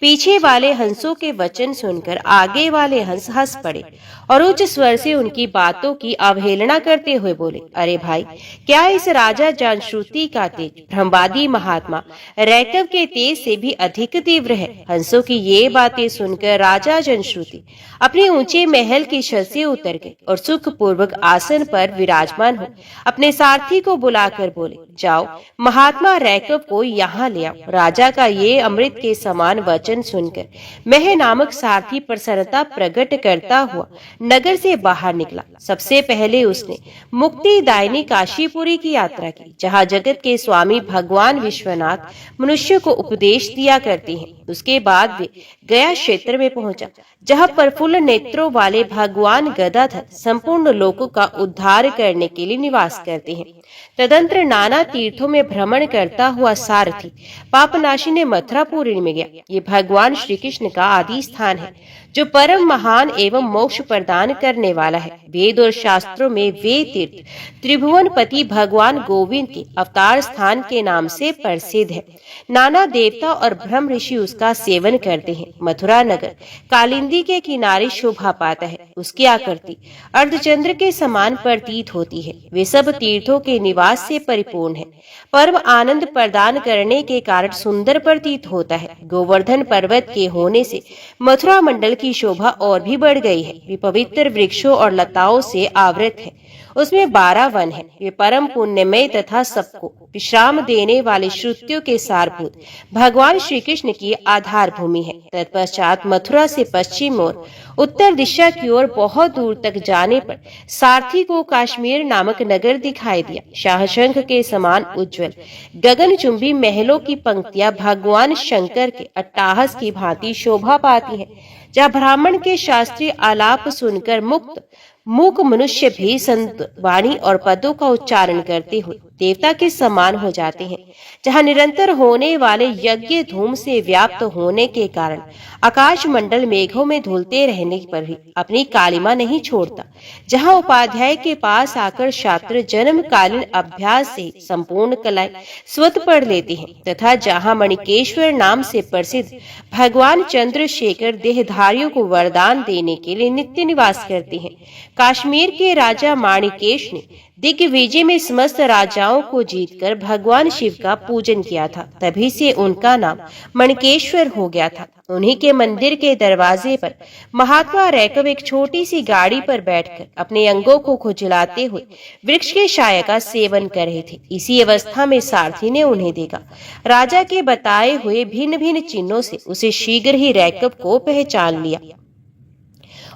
पीछे वाले हंसों के वचन सुनकर आगे वाले हंस हंस पड़े और उच्च स्वर से उनकी बातों की अवहेलना करते हुए बोले, अरे भाई, क्या इस राजा जानश्रुति का तेज ब्रह्मवादी महात्मा रैकव के तेज से भी अधिक तीव्र है? हंसों की ये बातें सुनकर राजा जनश्रुति अपने ऊंचे महल की छत से उतर गए और सुख पूर्वक आसन पर विराजमान हो अपने सारथी को बुलाकर बोले, जाओ महात्मा रैकव को यहाँ ले आओ। राजा का ये अमृत के समान वचन सुनकर मेह नामक सारथी प्रसन्नता प्रकट करता हुआ नगर से बाहर निकला। सबसे पहले उसने मुक्तिदायिनी काशीपुरी की यात्रा की, जहाँ जगत के स्वामी भगवान विश्वनाथ मनुष्य को उपदेश दिया करते हैं। उसके बाद वे गया क्षेत्र में पहुंचा, जहाँ प्रफुल्ल नेत्रों वाले भगवान गदाधर संपूर्ण लोकों का उद्धार करने के लिए निवास करते हैं। तदंतर नाना तीर्थों में भ्रमण करता हुआ सारथी पापनाशिनी मथुरापुरी में गया। ये भगवान श्री कृष्ण का आदि स्थान है, जो परम महान एवं मोक्ष प्रदान करने वाला है। वेद और शास्त्रों में वे तीर्थ त्रिभुवनपति भगवान गोविंद के अवतार स्थान के नाम से प्रसिद्ध है। नाना देवता और ब्रह्म ऋषि उसका सेवन करते हैं। मथुरा नगर कालिंदी के किनारे शोभा पाता है। उसकी आकृति अर्धचंद्र के समान प्रतीत होती है। वे सब तीर्थों के निवास से परिपूर्ण है। परम आनंद प्रदान करने के कारण सुंदर प्रतीत होता है। गोवर्धन पर्वत के होने से मथुरा मंडल की शोभा और भी बढ़ गई है। वे पवित्र वृक्षों और लताओं से आवृत है। उसमें 12 वन है। वे परम पुण्यमय तथा सबको विश्राम देने वाले श्रुतियों के सारभूत भगवान श्री कृष्ण की आधार भूमि है। तत्पश्चात मथुरा से पश्चिम और उत्तर दिशा की ओर बहुत दूर तक जाने पर सारथी को काश्मीर नामक नगर दिखाई दिया। शाहशंख के समान उज्जवल गगनचुंबी महलों की पंक्तियां भगवान शंकर के अट्टाहस की भांति शोभा पाती हैं, जहाँ ब्राह्मण के शास्त्रीय आलाप सुनकर मूक मनुष्य भी संत वाणी और पदों का उच्चारण करते हुए देवता के समान हो जाते हैं। जहाँ निरंतर होने वाले यज्ञ धूम से व्याप्त होने के कारण आकाश मंडल मेघों में धुलते रहने पर भी अपनी कालिमा नहीं छोड़ता। जहाँ उपाध्याय के पास आकर छात्र जन्मकालीन अभ्यास से संपूर्ण कलाएं स्वतः पढ़ लेते हैं, तथा जहाँ मणिकेश्वर नाम से प्रसिद्ध भगवान चंद्रशेखर देहधारियों को वरदान देने के लिए नित्य निवास करते हैं। कश्मीर के राजा माणिकेश ने दिग्विजय में समस्त राजाओं को जीतकर भगवान शिव का पूजन किया था। तभी से उनका नाम मणिकेश्वर हो गया था। उन्हीं के मंदिर के दरवाजे पर महात्मा रैकव एक छोटी सी गाड़ी पर बैठकर अपने अंगों को खुजलाते हुए वृक्ष के छाया का सेवन कर रहे थे। इसी अवस्था में सारथी ने उन्हें देखा। राजा के बताए हुए भिन्न भिन्न चिन्हों से उसे शीघ्र ही रैकव को पहचान लिया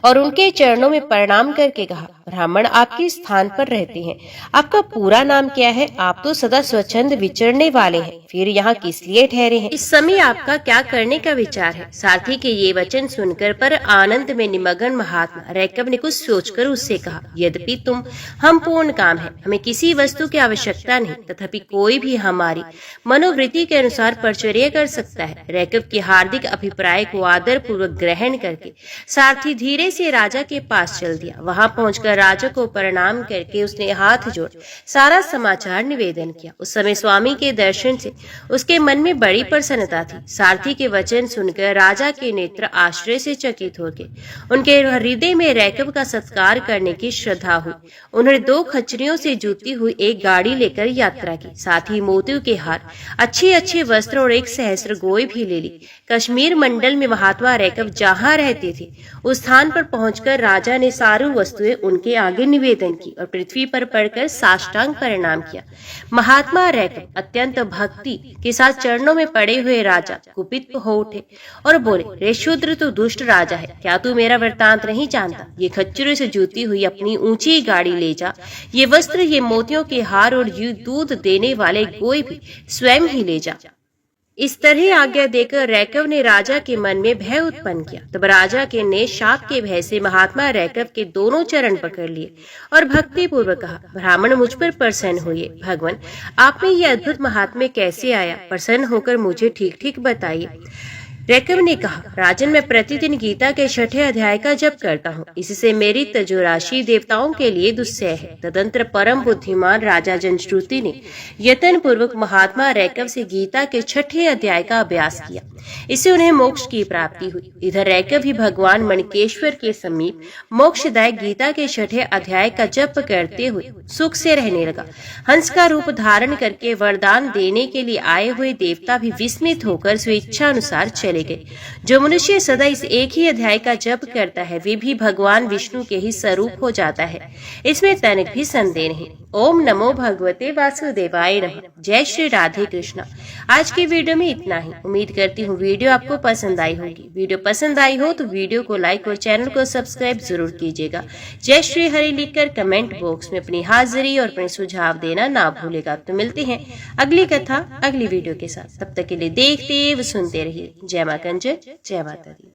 और उनके चरणों में प्रणाम करके कहा, ब्राह्मण आपके स्थान पर रहते हैं, आपका पूरा नाम क्या है? आप तो सदा स्वच्छंद विचरने वाले हैं, फिर यहाँ किस लिए ठहरे हैं? इस समय आपका क्या करने का विचार है? सारथी के ये वचन सुनकर पर आनंद में निमग्न महात्मा रैकव ने कुछ सोचकर उससे कहा, यद्यपि तुम हम पूर्ण काम है, हमें किसी वस्तु की आवश्यकता नहीं, तथापि कोई भी हमारी मनोवृत्ति के अनुसार परिचर्या कर सकता है। रैकव के हार्दिक अभिप्राय को आदर पूर्वक ग्रहण करके सारथी धीरे से राजा के पास चल दिया। वहां पहुंचकर राजा को प्रणाम करके उसने हाथ जोड़ सारा समाचार निवेदन किया। उस समय स्वामी के दर्शन से उसके मन में बड़ी प्रसन्नता थी। सारथी के वचन सुनकर राजा के नेत्र आश्चर्य से चकित हो गए। उनके हृदय में रैकव का सत्कार करने की श्रद्धा हुई। उन्होंने 2 खच्चरियों से जुती हुई एक गाड़ी लेकर यात्रा की, साथ ही मोतियों के हार, अच्छे अच्छे वस्त्र और 1 सहस्त्र गोई भी ले ली। कश्मीर मंडल में महात्मा रैकव जहाँ रहते थे उस स्थान पर पहुंचकर राजा ने सारी वस्तुएं उनके आगे निवेदन की और पृथ्वी पर पड़कर साष्टांग प्रणाम किया। महात्मा रैकव अत्यंत भक्ति के साथ चरणों में पड़े हुए राजा कुपित हो उठे और बोले, रे शूद्र, तू दुष्ट राजा है, क्या तू मेरा वृत्तांत नहीं जानता? ये खच्चरों से जुती हुई अपनी ऊंची गाड़ी ले जा, ये वस्त्र, ये मोतियों के हार और ये दूध देने वाले गोई भी स्वयं ही ले जा। इस तरह आज्ञा देकर रैकव ने राजा के मन में भय उत्पन्न किया। तब राजा के ने शाप के भय से महात्मा रैकव के दोनों चरण पकड़ लिए और भक्ति पूर्वक कहा, ब्राह्मण मुझ पर प्रसन्न हुए। भगवान, आप में ये अद्भुत महात्म्य कैसे आया? प्रसन्न होकर मुझे ठीक ठीक बताइए। रैकव ने कहा, राजन, मैं प्रतिदिन गीता के 6ठे अध्याय का जप करता हूँ, इससे मेरी तजोराशि देवताओं के लिए दुस्सह है। तदंतर परम बुद्धिमान राजा जनश्रुति ने यत्न पूर्वक महात्मा रैकव से गीता के 6ठे अध्याय का अभ्यास किया। इससे उन्हें मोक्ष की प्राप्ति हुई। इधर रैकव भी भगवान मणिकेश्वर के समीप मोक्षदायक गीता के 6ठे अध्याय का जप करते हुए सुख से रहने लगा। हंस का रूप धारण करके वरदान देने के लिए आए हुए देवता भी विस्मित होकर स्वेच्छा अनुसार चले चले गए। जो मनुष्य सदा इस एक ही अध्याय का जप करता है वे भी भगवान विष्णु के ही स्वरूप हो जाता है, इसमें तनिक भी संदेह नहीं। ओम नमो भगवते वासुदेवाय नमः। जय श्री राधे कृष्णा। आज की वीडियो में इतना ही। उम्मीद करती हूँ वीडियो आपको पसंद आई होगी। वीडियो पसंद आई हो तो वीडियो को लाइक और चैनल को सब्सक्राइब जरूर कीजिएगा। जय श्री हरि लिखकर कमेंट बॉक्स में अपनी हाजिरी और अपने सुझाव देना ना भूलेगा। तो मिलते हैं अगली कथा अगली वीडियो के साथ। तब तक के लिए देखते व सुनते रहिए। जय मां कंजर, जय माता दी।